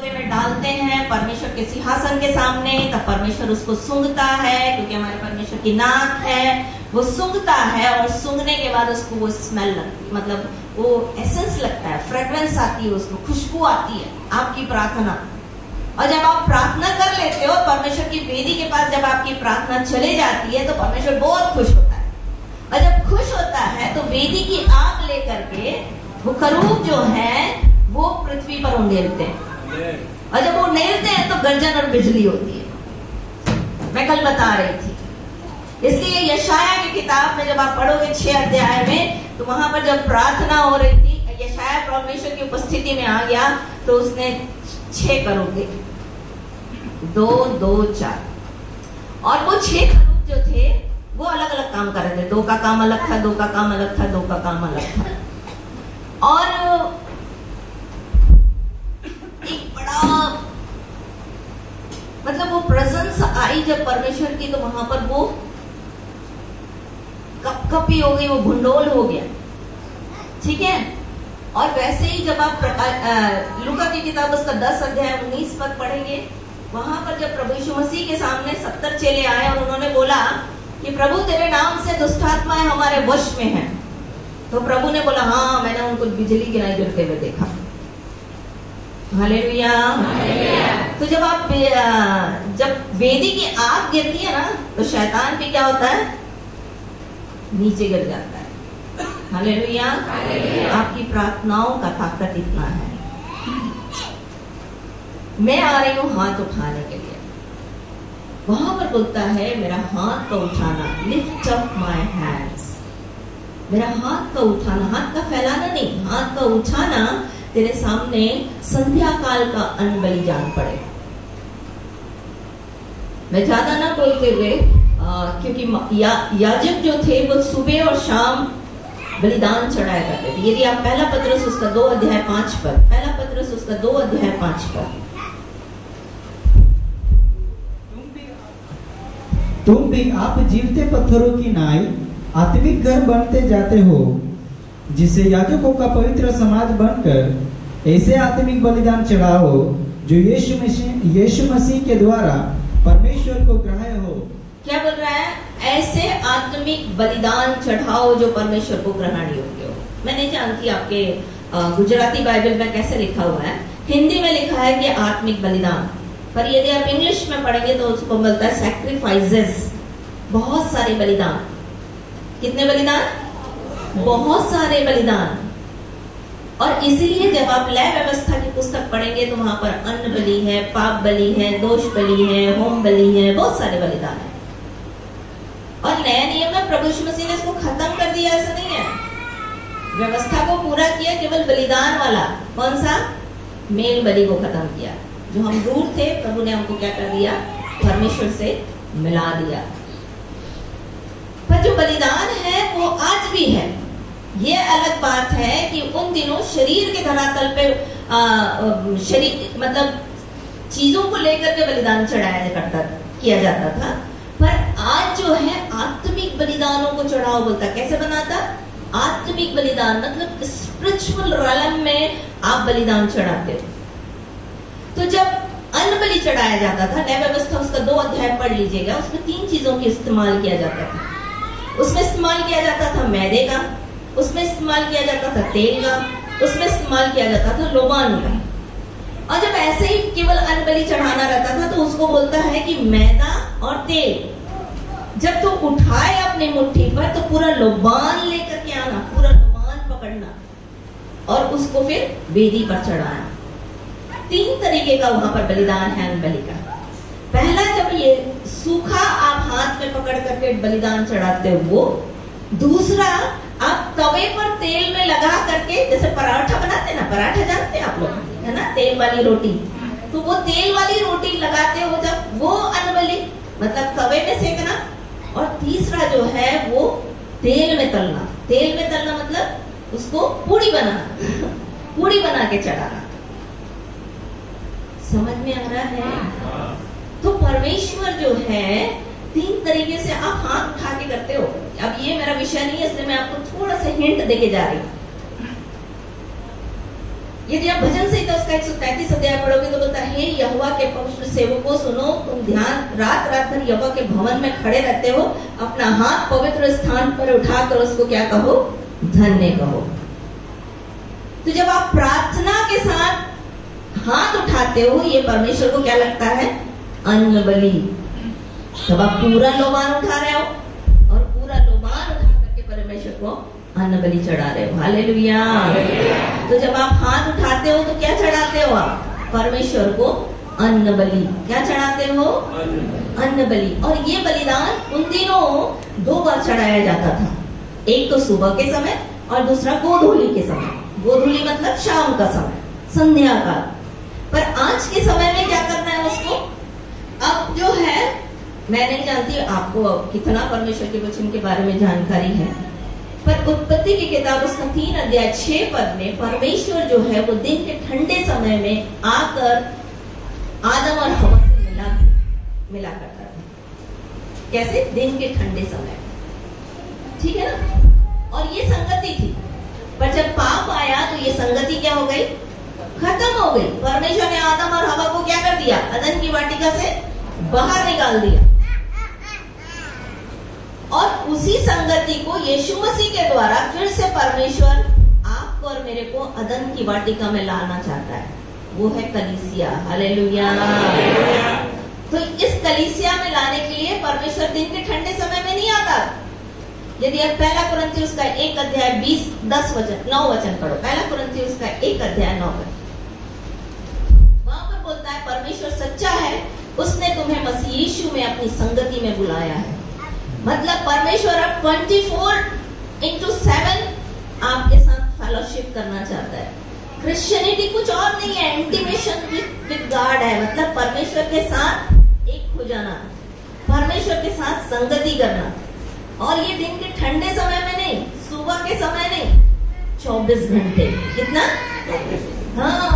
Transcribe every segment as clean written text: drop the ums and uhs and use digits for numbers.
में डालते हैं परमेश्वर के सिंहासन के सामने, तब परमेश्वर उसको सूंघता है, क्योंकि हमारे परमेश्वर की नाक है, वो सूंघता है और सूंघने के बाद उसको वो स्मेल लगती, मतलब वो एसेंस लगता है, फ्रेग्रेंस आती है, उसको खुशबू आती है आपकी प्रार्थना। और जब आप प्रार्थना कर लेते हो, परमेश्वर की वेदी के पास जब आपकी प्रार्थना चले जाती है तो परमेश्वर बहुत खुश होता है। और जब खुश होता है तो वेदी की आग लेकर के वो करूब जो है वो पृथ्वी पर उंडेलते हैं, और जब वो उंडेलते हैं तो गर्जन और बिजली होती है। मैं कल बता रही थी, इसलिए यशाया की किताब में जब आप पढ़ोगे 6 अध्याय में, तो वहां पर जब प्रार्थना हो रही थी, यशाया परमेश्वर की उपस्थिति में आ गया, तो उसने 6 करूब देखे, 2, 2, 4, और वो 6 करूब जो थे वो अलग अलग काम कर रहे थे। 2 का काम अलग था, 2 का काम अलग था, 2 का काम अलग था। और एक बड़ा मतलब वो प्रेजेंस आई जब परमेश्वर की, तो वहां पर वो कपकपी हो गई, वो भुंडोल हो गया, ठीक है। और वैसे ही जब आप लूका की किताब उसका 10 अध्याय 19 पद पढ़ेंगे, वहां पर जब प्रभु यीशु मसीह के सामने 70 चेले आए और उन्होंने बोला कि प्रभु तेरे नाम से दुष्ट आत्माएं हमारे वश में हैं, तो प्रभु ने बोला हाँ, मैंने उनको बिजली गिराई गिरते हुए देखा। हालेलुया। तो जब आप जब वेदी की आग गिरती है ना, तो शैतान भी क्या होता है, नीचे गिर जाता है। हालेलुया। आपकी प्रार्थनाओं का ताकत इतना है। मैं आ रही हूं हाथ उठाने के लिए, वहां पर बोलता है मेरा हाथ का उठाना, लिफ्ट अप माय हैंड्स, मेरा हाथ का उठाना, हाथ का फैलाना नहीं, हाथ का उठाना तेरे सामने संध्या काल का अन्न बलिदान पड़े। मैं ज्यादा ना बोलते हुए, क्योंकि याजक जो थे वो सुबह और शाम बलिदान चढ़ाया करते थे। यदि आप पहला पत्रस उसका 2 अध्याय 5 पर, पहला पत्रस उसका 2 अध्याय 5 पर, तुम भी आप जीवते पत्थरों की नाई आत्मिक घर बनते जाते हो, जिसे याजकों का पवित्र समाज बनकर ऐसे आत्मिक बलिदान चढ़ाओ जो यीशु मसीह के द्वारा परमेश्वर को ग्राह्य हो। क्या बोल रहा है? ऐसे आत्मिक बलिदान चढ़ाओ जो परमेश्वर को ग्रहण योग्य हो। मैं नहीं जानती आपके गुजराती बाइबल में कैसे लिखा हुआ है, हिंदी में लिखा है कि आत्मिक बलिदान, पर यदि आप इंग्लिश में पढ़ेंगे तो उसको बोलता है सैक्रिफाइसेस, बहुत सारे बलिदान। कितने बलिदान? बहुत सारे बलिदान। और इसीलिए जब आप लय व्यवस्था की पुस्तक पढ़ेंगे तो वहां पर अन्न बलि है, पाप बलि है, दोष बलि है, होम बलि है, बहुत सारे बलिदान है। और नया नियम में प्रभु यीशु मसीह ने इसको खत्म कर दिया, ऐसा नहीं है, व्यवस्था को पूरा किया, केवल बलिदान वाला कौन सा? मेल बलि को खत्म किया। जो हम दूर थे, प्रभु ने हमको क्या कर दिया? परमेश्वर से मिला दिया। पर जो बलिदान है वो आज भी है। ये अलग बात है कि उन दिनों शरीर के धरातल पे शरीर मतलब चीजों को लेकर के बलिदान किया जाता था, पर आज जो है आत्मिक बलिदानों को चढ़ाओ बोलता। कैसे बनाता? आत्मिक बलिदान मतलब स्पिरिचुअल रैलम में आप बलिदान चढ़ाते हो। तो जब अन्न बलि चढ़ाया जाता था, नया व्यवस्था उसका 2 अध्याय पढ़ लीजिएगा, उसमें 3 चीजों की इस्तेमाल किया जाता था। उसमें इस्तेमाल किया जाता था मैदे का, उसमें इस्तेमाल किया जाता था तेल का, उसमें इस्तेमाल किया जाता था लोबान का। और जब ऐसे ही केवल अन्न बलि चढ़ाना रहता था तो उसको बोलता है कि मैदा और तेल जब तो उठाए अपनी मुट्ठी पर तो पूरा लोबान लेकर के आना, पूरा लोबान पकड़ना और उसको फिर वेदी पर चढ़ाना। 3 तरीके का वहां पर बलिदान है अन्न बलि का। पहला, जब ये सूखा आप हाथ में पकड़ करके बलिदान चढ़ाते हो। दूसरा, आप तवे पर तेल में लगा करके, जैसे पराठा बनाते ना, पराठा जानते हैं आप लोग, है ना, तेल वाली रोटी, तो वो तेल वाली रोटी लगाते हो जब, वो अन्न बलि मतलब तवे में सेकना। और तीसरा जो है वो तेल में तलना। तेल में तलना मतलब उसको पूड़ी बनाना, पूड़ी बना के चढ़ाना। समझ में आ रहा है? तो परमेश्वर जो है 3 तरीके से आप हाथ उठा के करते हो। अब ये मेरा विषय नहीं है, इसलिए मैं आपको थोड़ा सा हिंट देके जा रही हूँ। यदि आप भजन संहिता उसका 133 अध्याय पढ़ोगे तो बोलता सेवकों सुनो, तुम ध्यान रात रात भर यहोवा के भवन में खड़े रहते हो, अपना हाथ पवित्र स्थान पर उठाकर उसको क्या कहो? धन्य कहो। तो जब आप प्रार्थना के साथ हाथ उठाते हो, ये परमेश्वर को क्या लगता है? अन्न बलि। तब आप पूरा लोबान उठा रहे हो और पूरा लोबान उठा करके परमेश्वर को अन्न बलि चढ़ा रहे हो। हालेलुया। तो जब आप हाथ उठाते हो तो क्या चढ़ाते हो आप? परमेश्वर को अन्न बलि। क्या चढ़ाते हो? अन्न बलि। और ये बलिदान उन दिनों 2 बार चढ़ाया जाता था, एक तो सुबह के समय और दूसरा गोधूली के समय। गोधूली मतलब शाम का समय, संध्या काल। पर आज के समय में क्या करना है उसको? अब जो है, मैं नहीं जानती आपको कितना परमेश्वर के वचन के बारे में जानकारी है, पर उत्पत्ति की किताब उसका 3 अध्याय 6 पद में परमेश्वर जो है वो दिन के ठंडे समय में आकर आदम और हवा से मिला करता था। कैसे? दिन के ठंडे समय, ठीक है ना? और ये संगति थी। पर जब पाप आया तो ये संगति क्या हो गई? खत्म हो गई। परमेश्वर ने आदम और हवा को क्या कर दिया? अदन की वाटिका से बाहर निकाल दिया। और उसी संगति को यीशु मसीह के द्वारा फिर से परमेश्वर आपको और मेरे को अदन की वाटिका में लाना चाहता है। वो है कलीसिया। हालेलुया। तो इस कलीसिया में लाने के लिए परमेश्वर दिन के ठंडे समय में नहीं आता। यदि आप 1 कुरिन्थियों का 1 अध्याय 9 वचन पढ़ो, 1 कुरिन्थियों का 1 अध्याय 9 वचन, वहां पर बोलता है परमेश्वर सच्चा है, उसने तुम्हें मसीह यीशु में अपनी संगति में बुलाया है। मतलब परमेश्वर अब 24/7 आपके साथ फेलोशिप करना चाहता है। क्रिश्चियनिटी कुछ और नहीं है, इंटीमेशन विद गॉड है। मतलब परमेश्वर के साथ एक हो जाना, परमेश्वर के साथ संगति करना। और ये दिन के ठंडे समय में नहीं, सुबह के समय नहीं, 24 घंटे। कितना? हाँ।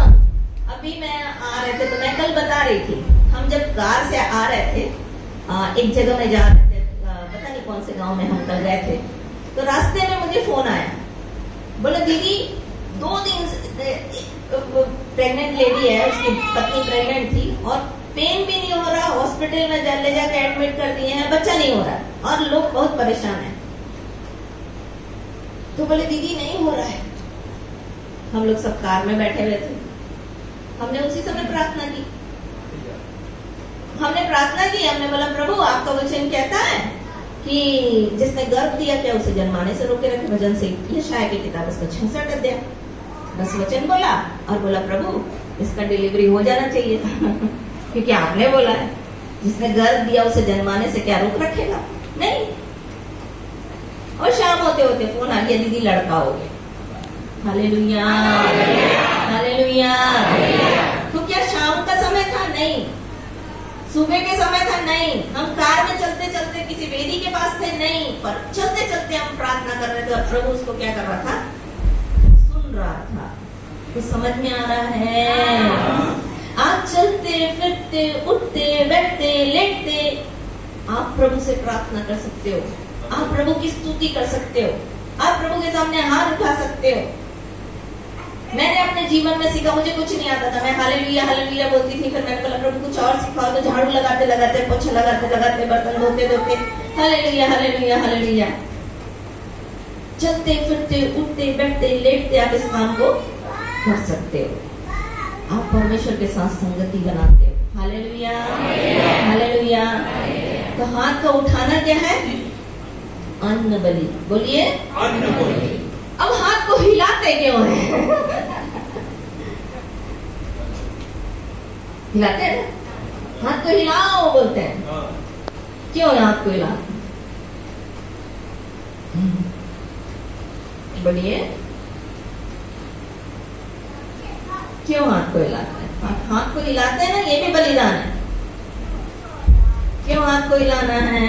अभी मैं आ रहे थे तो मैं कल बता रही थी, हम जब कार से आ रहे थे, एक जगह में जा रहे थे, पता नहीं कौन से गांव में हम कल गए थे, तो रास्ते में मुझे फोन आया, बोले दीदी 2 दिन प्रेग्नेंट लेडी है, उसकी पत्नी प्रेग्नेंट थी और पेन भी नहीं हो रहा, हॉस्पिटल में ले जाके एडमिट कर दिए हैं, बच्चा नहीं हो रहा और लोग बहुत परेशान हैं। तो बोले दीदी नहीं हो रहा है। हम लोग सब कार में बैठे हुए थे, हमने उसी समय प्रार्थना की। हमने बोला प्रभु आपका वचन कहता है कि जिसने गर्भ दिया क्या उसे जन्माने से रोके रखे, वचन से। यशायाह की किताब उसका 66 अध्याय 10 वचन बोला और बोला प्रभु इसका डिलीवरी हो जाना चाहिए क्योंकि आपने बोला है जिसने गर्भ दिया उसे जन्माने से क्या रोक रखेगा? नहीं। और शाम होते होते फोन आ गया, दीदी लड़का हो गया। Hallelujah, hallelujah. तो क्या शाम का समय था? नहीं। सुबह के समय था? नहीं। हम कार में चलते चलते किसी वेदी के पास थे? नहीं। पर चलते चलते हम प्रार्थना कर रहे थे और प्रभु उसको क्या कर रहा था? सुन रहा था। तो समझ में आ रहा है? आप चलते फिरते उठते बैठते लेटते आप प्रभु से प्रार्थना कर सकते हो, आप प्रभु की स्तुति कर सकते हो, आप प्रभु के सामने हाथ उठा सकते हो। मैंने अपने जीवन में सीखा, मुझे कुछ नहीं आता था, मैं हालेलुया हालेलुया बोलती थी। फिर मैंने बोला प्रभु कुछ और सिखाओ, तो झाड़ू लगाते लगाते, पोछा लगाते लगाते, बर्तन धोते धोते हालेलुया हालेलुया हालेलुया। चलते फिरते उठते बैठते लेटते आप इस काम को कर सकते हो। आप परमेश्वर के साथ संगति बनाते हो। Hallelujah hallelujah. तो हाथ का उठाना क्या है? अन्न बलि। बोलिए अन्न बलि। अब हाथ को हिलाते क्यों है? हिलाते हैं ना, हाथ को हिलाओ बोलते हैं। क्यों हाथ को हिलाते? बोलिए क्यों हाथ को हिलाते हैं? हाथ को हिलाते हैं ना, ये भी बलिदान है। क्यों हाथ को हिलाना है?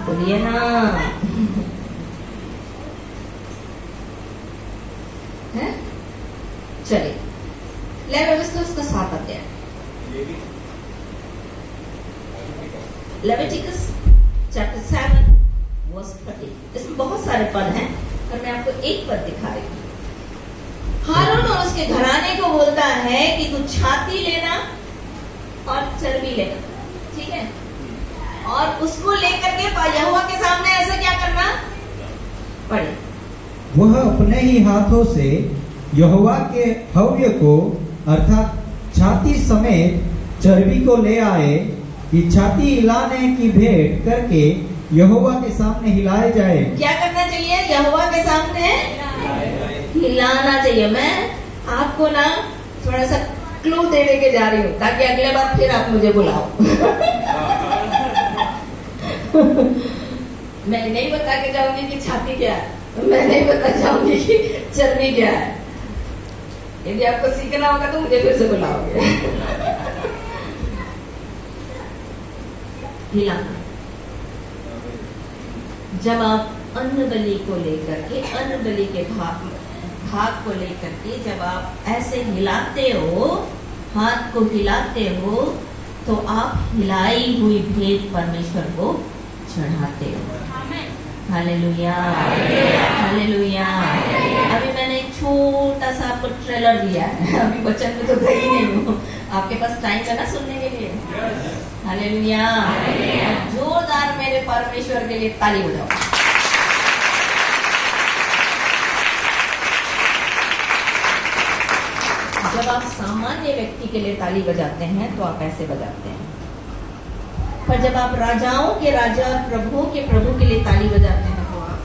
बोलिए ना। है? चलिए लेविटिकस का 7 अध्याय, लेविटिकस चैप्टर 7 वर्स 30। इसमें बहुत सारे पद हैं पर मैं आपको एक पद दिखा रही हूँ। हारून और उसके घराने को बोलता है कि तू छाती लेना और चर्बी लेना, ठीक है, और उसको लेकर के यहोवा के सामने ऐसे क्या करना पड़े। वह अपने ही हाथों से यहोवा के हव्य को अर्थात छाती समेत चर्बी को ले आए कि छाती हिलाने की भेंट करके यहोवा के सामने हिलाए जाए। क्या करना चाहिए? यहोवा के सामने हिलाना चाहिए। मैं आपको ना थोड़ा सा क्लू देने के जा रही हूँ ताकि अगले बार फिर आप मुझे बुलाओ। मैं नहीं बता के जाऊंगी कि छाती क्या है, मैं नहीं बता जाऊंगी कि चर्बी क्या है। यदि आपको सीखना होगा तो मुझे फिर से बुलाओगे। हिलाना। जब आप अन्न बलि को लेकर के, अन्न बलि के भाग को लेकर के जब आप ऐसे हिलाते हो, हाथ को हिलाते हो, तो आप हिलाई हुई भेंट परमेश्वर को चढ़ाते हो। Hallelujah, hallelujah. अभी मैंने एक छोटा सा आपको ट्रेलर दिया है, अभी वचन में तो गई नहीं हूँ। आपके पास टाइम है ना सुनने के लिए? हालेलुया। जोरदार मेरे परमेश्वर के लिए ताली बजाओ। जब आप सामान्य व्यक्ति के लिए ताली बजाते हैं तो आप ऐसे बजाते हैं, पर जब आप राजाओं के राजा, प्रभुओं के प्रभु के लिए ताली बजाते हैं तो आप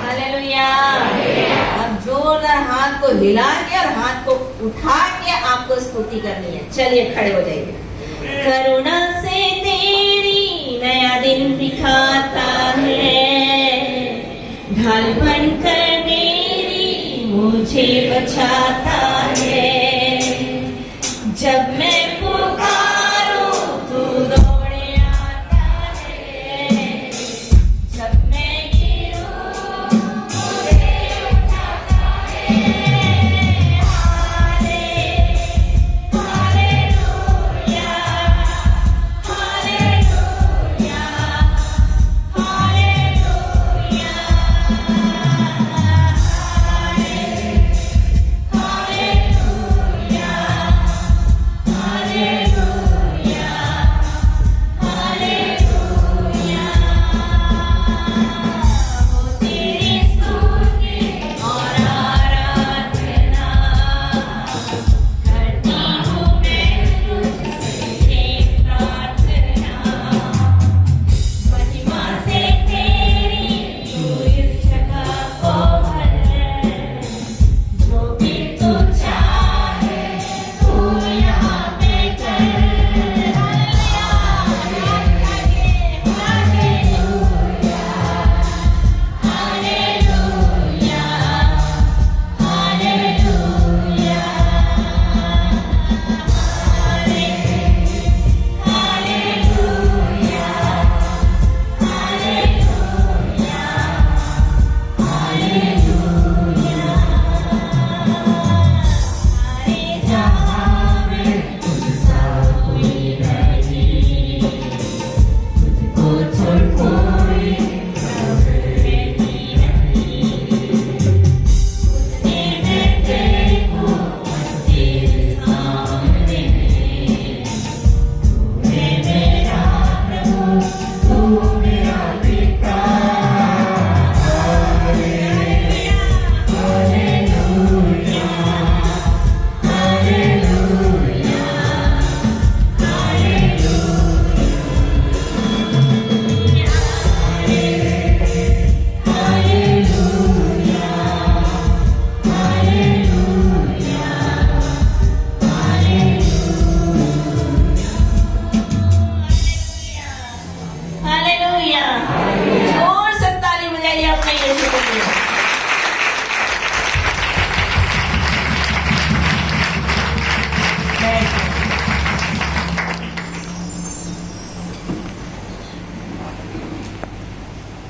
हालेलुया। अब जोरदार हाथ को हिला के और हाथ को उठा के आपको स्तुति करनी है। चलिए खड़े हो जाइए। करुणा से तेरी नया दिन दिखाता है, ढाल बनकर मेरी मुझे बचाता है। जब मैं पुकारूं तू दौड़े आता है, जब मैं गिरूं मुझे उठाता है। Hallelujah, hallelujah, hallelujah.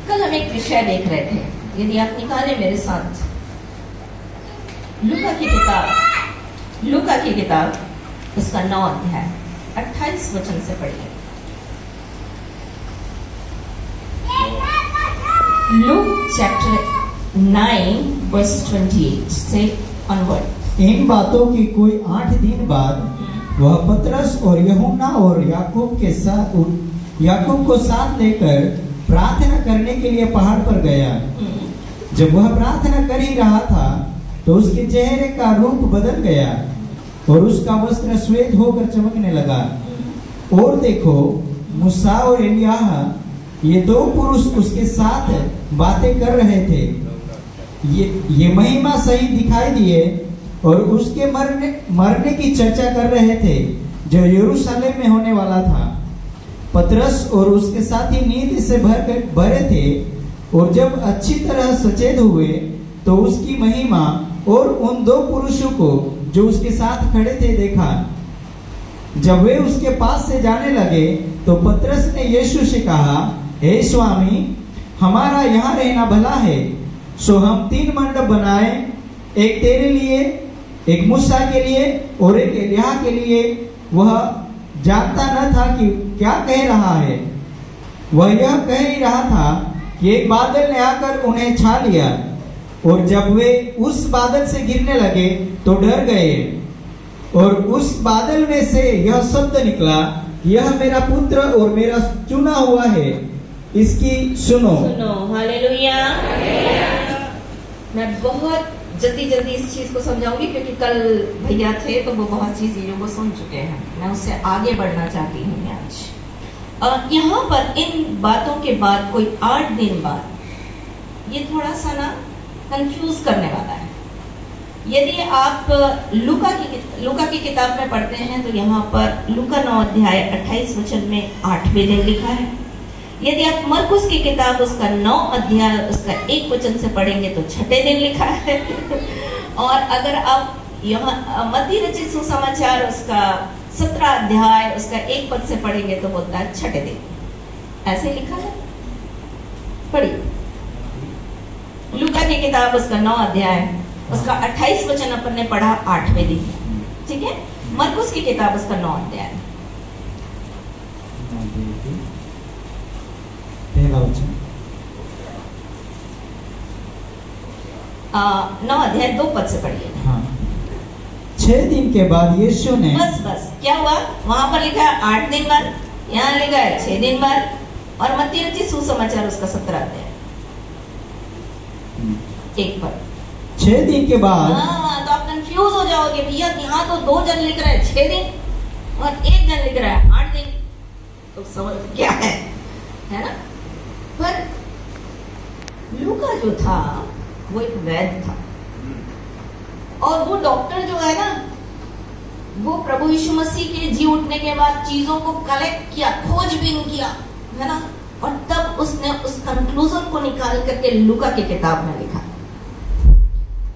कल हम एक विषय देख रहे थे, यदि आप निकाले मेरे साथ लूका की किताब उसका 9 अध्याय 28 वचन से पढ़िए। लूक चैप्टर 9:28 से onward। इन बातों की कोई 8 दिन बाद वह पतरस और यूहन्ना और याकूब को साथ लेकर प्रार्थना करने के लिए पहाड़ पर गया। जब वह प्रार्थना कर ही रहा था तो उसके चेहरे का रूप बदल गया और उसका वस्त्र श्वेत होकर चमकने लगा। और देखो, मूसा और एलियाह ये 2 पुरुष उसके साथ बातें कर रहे थे। ये महिमा सही दिखाई दिए और उसके मरने की चर्चा कर रहे थे जो यरूशलेम में होने वाला था। पतरस और उसके साथी नींद से भरे थे और जब अच्छी तरह सचेत हुए तो उसकी महिमा और उन 2 पुरुषों को जो उसके साथ खड़े थे देखा। जब वे उसके पास से जाने लगे तो पतरस ने यीशु से कहा, हे स्वामी, हमारा यहाँ रहना भला है, सो हम 3 मंडप बनाए, एक तेरे लिए, एक मूसा के लिए और एक एलिय्याह के लिए। वह जानता न था कि क्या कह रहा है। वह यह कह ही रहा था कि एक बादल ने आकर उन्हें छा लिया और जब वे उस बादल से गिरने लगे तो डर गए। और उस बादल में से यह शब्द निकला, यह मेरा पुत्र और मेरा चुना हुआ है, इसकी सुनो। हालेलुया। मैं बहुत जल्दी इस चीज को समझाऊंगी क्योंकि कल भैया थे तो वो बहुत सी चीजों को सुन चुके हैं। मैं उससे आगे बढ़ना चाहती हूँ आज। यहाँ पर इन बातों के बाद कोई 8 दिन बाद ये थोड़ा सा ना कंफ्यूज करने वाला है। यदि आप लूका की किताब में पढ़ते हैं तो यहाँ पर लूका 9 अध्याय 28 वचन में 8वें दिन लिखा है। यदि आप मरकुस की किताब उसका 9 अध्याय उसका 1 वचन से पढ़ेंगे तो 6ठे दिन लिखा है। और अगर आप यहाँ मत्ती रचित सुसमाचार उसका 17 अध्याय उसका 1 पद से पढ़ेंगे तो होता है 6ठे दिन। ऐसे लिखा है। पढ़िए लूका की किताब उसका 9 अध्याय उसका 28 वचन अपन ने पढ़ा 8वें दिन। ठीक है। मरकुस की किताब उसका 9 अध्याय पहला वचन 9 अध्याय 2 पद से पढ़िए। हाँ। 6 दिन के बाद यीशु ने बस क्या हुआ? वहां पर लिखा है 8 दिन बाद, यहाँ लिखा है 6 दिन बाद। और मत्ती रचित सुसमाचार उसका 17 अध्याय 1 पद। 6 दिन के बाद। हाँ, तो आप कंफ्यूज हो जाओगे, भैया यहाँ तो 2 जन लिख रहे हैं 6 दिन और 1 जन लिख रहा है 8 दिन, तो समझ क्या है ना? पर लूका जो था वो एक वैद्य था और वो डॉक्टर जो है ना, वो प्रभु यीशु मसीह के जी उठने के बाद चीजों को कलेक्ट किया, खोजबीन किया, है ना? और तब उसने उस कंक्लूजन को निकाल करके लूका की किताब में लिखा।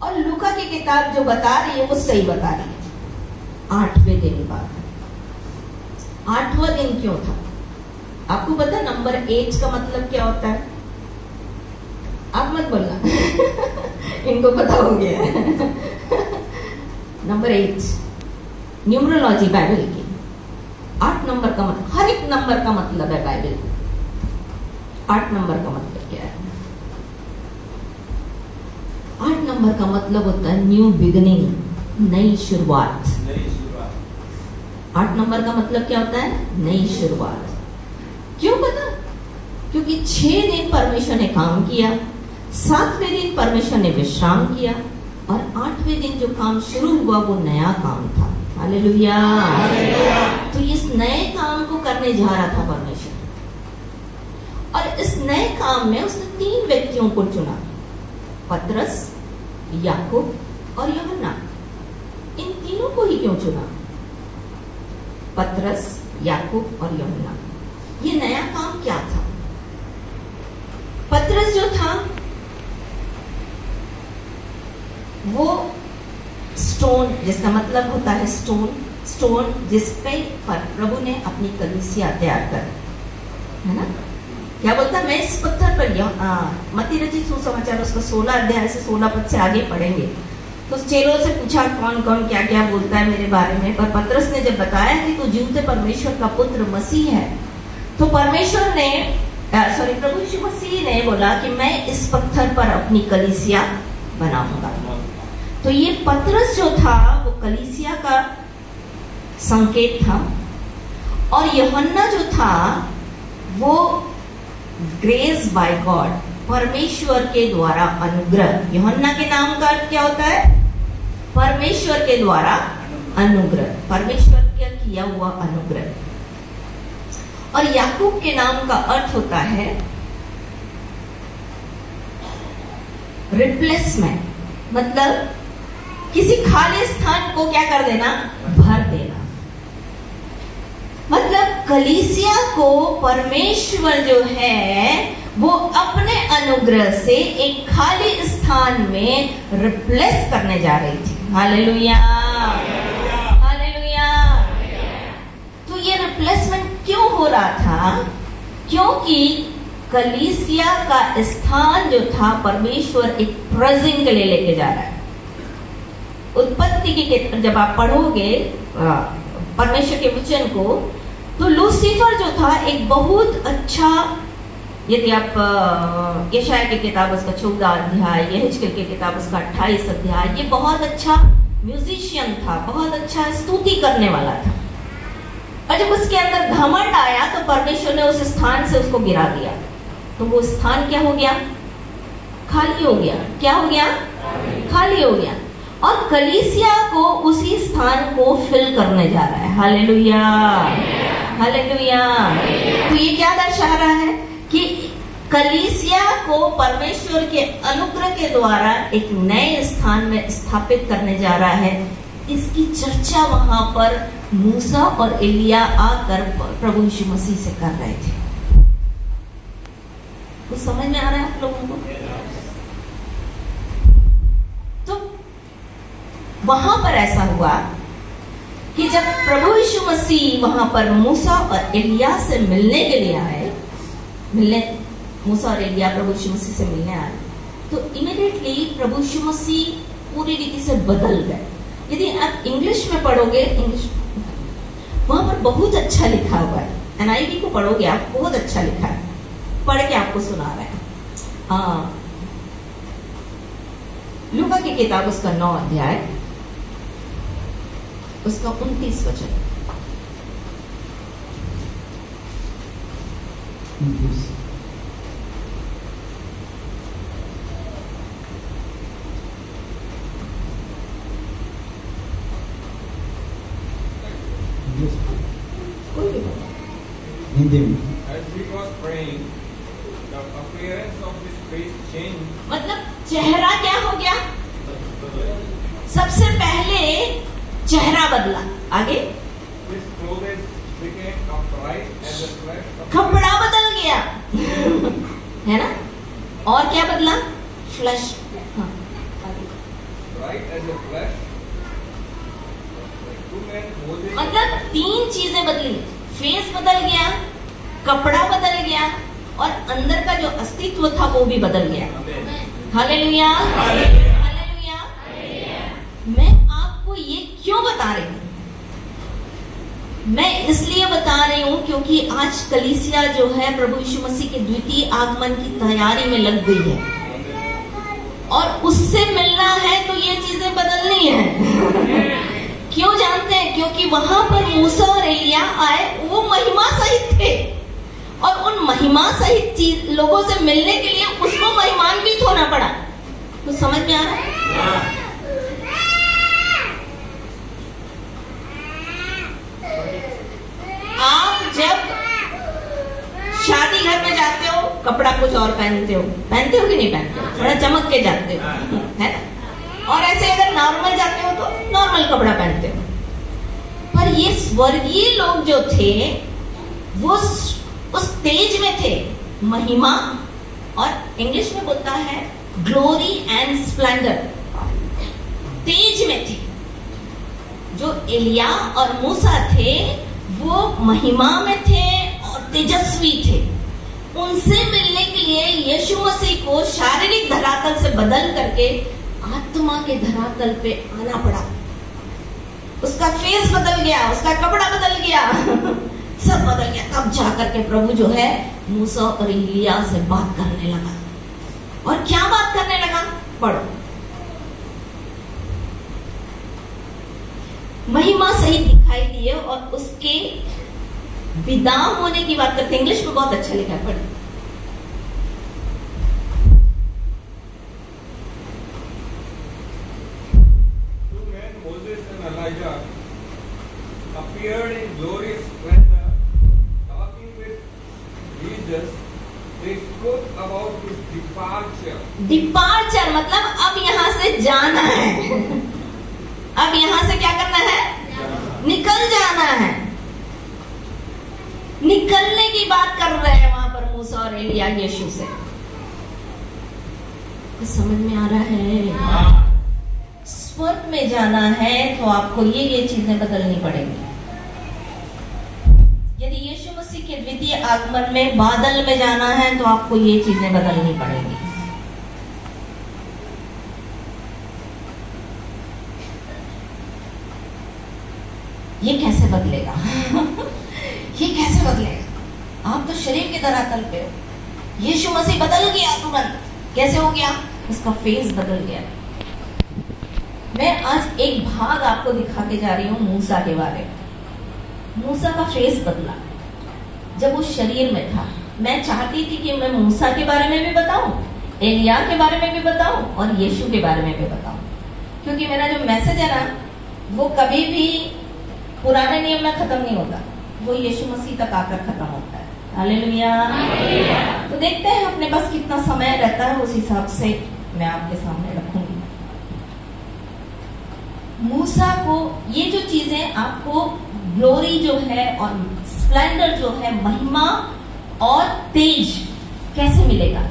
और लूका की किताब जो बता रही है वो सही बता रही है। 8वें दिन बाद। 8वां दिन क्यों था? आपको पता नंबर 8 का मतलब क्या होता है? आप मत बोलना इनको पता हो गया नंबर 8 न्यूमरोलॉजी बाइबल की 8 नंबर का मतलब, हर एक नंबर का मतलब है बाइबल में। 8 नंबर का मतलब क्या है? 8 नंबर का मतलब होता है न्यू बिगिनिंग, नई शुरुआत। 8 नंबर का मतलब क्या होता है? नई शुरुआत। क्यों पता? क्योंकि 6 दिन परमेश्वर ने काम किया, 7वें दिन परमेश्वर ने विश्राम किया और 8वें दिन जो काम शुरू हुआ वो नया काम था। हालेलुया। तो इस नए काम को करने जा रहा था परमेश्वर, और इस नए काम में उसने 3 व्यक्तियों को चुना, पतरस, याकूब और यूहन्ना। इन तीनों को ही क्यों चुना? पतरस, याकूब और यूहन्ना। ये नया काम क्या था? पतरस जो था वो स्टोन, जिसका मतलब होता है स्टोन जिस पे प्रभु ने अपनी कलीसिया तैयार कर, है ना? क्या बोलता है? मैं इस पत्थर पर, मत्ती रचित सुसमाचार उसका 16 अध्याय से 16 पद से आगे पढ़ेंगे। तो चेलों से पूछा कौन कौन क्या क्या बोलता है मेरे बारे में, पर पतरस ने जब बताया कि तू जीवते परमेश्वर का पुत्र मसीह है, तो परमेश्वर ने प्रभु यीशु मसीह ने बोला कि मैं इस पत्थर पर अपनी कलीसिया बनाऊंगा। तो ये पतरस जो था वो कलीसिया का संकेत था, और यूहन्ना जो था वो ग्रेस बाय गॉड, परमेश्वर के द्वारा अनुग्रह। यूहन्ना के नाम का अर्थ क्या होता है? परमेश्वर के द्वारा अनुग्रह, परमेश्वर का किया हुआ अनुग्रह। और याकूब के नाम का अर्थ होता है रिप्लेसमेंट, मतलब किसी खाली स्थान को क्या कर देना? भर देना। मतलब कलीसिया को परमेश्वर जो है वो अपने अनुग्रह से एक खाली स्थान में रिप्लेस करने जा रही थी। Hallelujah, hallelujah. तो ये रिप्लेसमेंट क्यों हो रहा था? क्योंकि कलीसिया का स्थान जो था परमेश्वर एक प्रेजेंट के लिए लेके जा रहा है। उत्पत्ति की जब आप पढ़ोगे परमेश्वर के वचन को, तो लूसीफर जो था एक बहुत अच्छा, यदि आप यशाया की किताब उसका 14 अध्याय, यहेजकेल की किताब उसका 28 अध्याय, ये बहुत अच्छा म्यूजिशियन था, बहुत अच्छा स्तुति करने वाला था। और जब उसके अंदर घमंड आया तो परमेश्वर ने उस स्थान से उसको गिरा दिया। तो वो स्थान क्या हो गया? खाली हो गया। क्या हो गया? खाली हो गया। और कलीसिया को उसी स्थान को फिल करने जा रहा है। Hallelujah, hallelujah. तो ये क्या दर्शा रहा है कि कलीसिया को परमेश्वर के अनुग्रह के द्वारा एक नए स्थान में स्थापित करने जा रहा है। इसकी चर्चा वहां पर मूसा और एलिया आकर प्रभु यीशु मसीह से कर रहे थे। कुछ समझ में आ रहा है आप लोगों को? तो वहां पर ऐसा हुआ कि जब प्रभु यीशु मसीह वहां पर मूसा और एलिया से मिलने के लिए आए, मूसा और एलिया प्रभु यीशु मसीह से मिलने आए, तो इमीडिएटली प्रभु यीशु मसीह पूरी रीति से बदल गए। यदि आप इंग्लिश में पढ़ोगे, इंग्लिश वहां पर बहुत अच्छा लिखा हुआ है। NIV को पढ़ोगे आप, बहुत अच्छा लिखा है। पढ़ के आपको सुना रहे हैं। लूका की किताब उसका 9 अध्याय उसका 29 वचन। हिंदी में। As he was praying, the appearance of his face changed. मतलब चेहरा क्या हो गया? सबसे पहले चेहरा बदला। आगे His clothes became upright as a flesh. कपड़ा बदल गया है ना? और क्या बदला? फ्लैश। हाँ, Bright as a flesh. Two men Moses. मतलब 3 चीजें बदली। फेस बदल गया, कपड़ा बदल गया, और अंदर का जो अस्तित्व था वो भी बदल गया। Hallelujah, hallelujah. मैं आपको ये क्यों बता रही हूँ? मैं इसलिए बता रही हूँ क्योंकि आज कलीसिया जो है प्रभु यीशु मसीह के द्वितीय आगमन की तैयारी में लग गई है, और उससे मिलना है तो ये चीजें बदलनी है। क्यों जानते हैं? क्योंकि वहां पर मूसा और एलिया आए, वो महिमा सहित थे, और उन महिमा सहित लोगों से मिलने के लिए उसको महिमान्वित होना पड़ा। तो समझ में आ रहा है? आप जब शादी घर में जाते हो, कपड़ा कुछ और पहनते हो कि नहीं पहनते हो? थोड़ा चमक के जाते हो, है ना? और ऐसे अगर नॉर्मल जाते हो तो नॉर्मल कपड़ा पहनते हो। पर ये स्वर्गीय लोग जो थे वो उस तेज में थे, महिमा, और इंग्लिश में बोलता है ग्लोरी एंड स्प्लेंडर, तेज में थे। जो एलिया और मूसा थे वो महिमा में थे और तेजस्वी थे। उनसे मिलने के लिए यीशु मसीह को शारीरिक धरातल से बदल करके आत्मा के धरातल पे आना पड़ा। उसका फेस बदल गया, उसका कपड़ा बदल गया सब बदल गया। तब जाकर के प्रभु जो है मूसा और एलिया से बात करने लगा। और क्या बात करने लगा? पढ़ो। महिमा सहित दिखाई दिए और उसके विदा होने की बात करते। इंग्लिश में बहुत अच्छा लिखा है, पढ़ो। Elijah appeared in glorious splendor, talking with Jesus. They spoke about his departure. Departure मतलब अब यहां से जाना है। अब यहां से क्या करना है? निकल जाना है। निकलने की बात कर रहे हैं वहां पर मूसा और एलिया यीशु से। कुछ समझ में आ रहा है? स्वर्ग में जाना है तो आपको ये चीजें बदलनी पड़ेंगी। यदि यीशु मसीह के द्वितीय आगमन में बादल में जाना है तो आपको ये चीजें बदलनी पड़ेंगी। ये कैसे बदलेगा? ये कैसे बदलेगा? आप तो शरीर के धरातल पे हो। यीशु मसीह बदल गया तुरंत। कैसे हो गया? उसका फेस बदल गया। मैं आज एक भाग आपको दिखा के जा रही हूँ मूसा के बारे में। मूसा का फेस बदला जब वो शरीर में था। मैं चाहती थी कि मैं मूसा के बारे में भी बताऊं, एलिया के बारे में भी बताऊं और यीशु के बारे में भी बताऊं, क्योंकि मेरा जो मैसेज है ना वो कभी भी पुराने नियम में खत्म नहीं होता, वो यीशु मसीह तक आकर खत्म होता है। हालेलुया। तो देखते हैं अपने पास कितना समय रहता है, उस हिसाब से मैं आपके सामने रखूंगी। मूसा को ये जो चीजें आपको ग्लोरी जो है और स्प्लेंडर जो है, महिमा और तेज कैसे मिलेगा,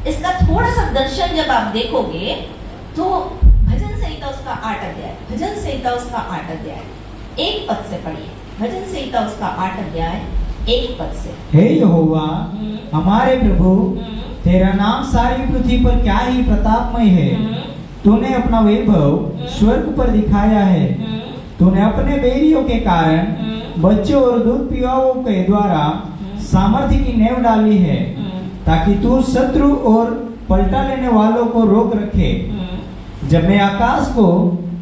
इसका थोड़ा सा दर्शन जब आप देखोगे तो भजन संहिता उसका 8 अध्याय, भजन संहिता उसका 8 अध्याय 1 पद से पढ़िए। भजन संहिता उसका 8 अध्याय 1 पद से। हे यहोवा हमारे प्रभु, तेरा नाम सारी पृथ्वी पर क्या ही प्रतापमय है। तूने अपना वैभव स्वर्ग पर दिखाया है। तूने अपने बेरियों के कारण बच्चों और दूध पियाओं के द्वारा सामर्थ्य की नेव डाली है, ताकि तू शत्रु और पलटा लेने वालों को रोक रखे। जब मैं आकाश को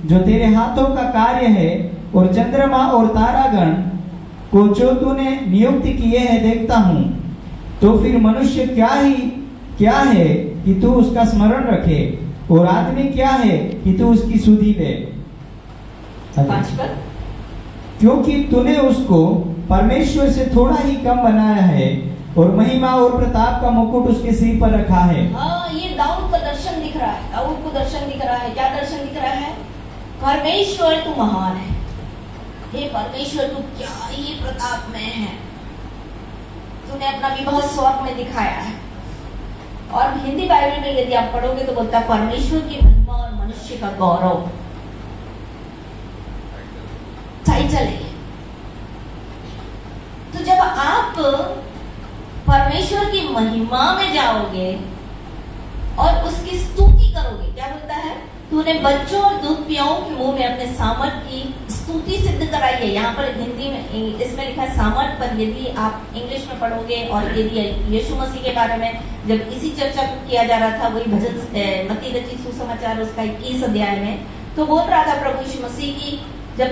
जो तेरे हाथों का कार्य है और चंद्रमा और तारागण को जो तूने नियुक्त किए हैं देखता हूँ, तो फिर मनुष्य क्या है कि तू उसका स्मरण रखे, और आदमी क्या है कि तू उसकी सुधि ले। 5 पद। क्योंकि तूने उसको परमेश्वर से थोड़ा ही कम बनाया है और महिमा और प्रताप का मुकुट उसके सिर पर रखा है। हाँ, ये दाऊद का दर्शन दिख रहा है। दाऊद को दर्शन दिख रहा है। क्या दर्शन दिख रहा है? परमेश्वर तू महान है। हे परमेश्वर तू क्या ही प्रताप में है। तूने अपना विभव स्वर्ग में दिखाया है। और हिंदी बाइबल में यदि आप पढ़ोगे तो बोलता है परमेश्वर की महिमा और मनुष्य का गौरव। टाइटल है। तो जब आप परमेश्वर की महिमा में जाओगे और उसकी स्तुति करोगे, क्या बोलता है? तूने बच्चों और दूध पियाओं के मुंह में अपने सामर्थ की स्तुति सिद्ध कराई है। यहाँ पर हिंदी में इसमें लिखा है सामर्थ, पर यदि आप इंग्लिश में पढ़ोगे और यदि यीशु मसीह के बारे में जब इसी चर्चा किया जा रहा था, वही भजन मत्ती रचित सुसमाचार उसका 21 अध्याय में, तो बोल रहा था प्रभु यीशु मसीह की, जब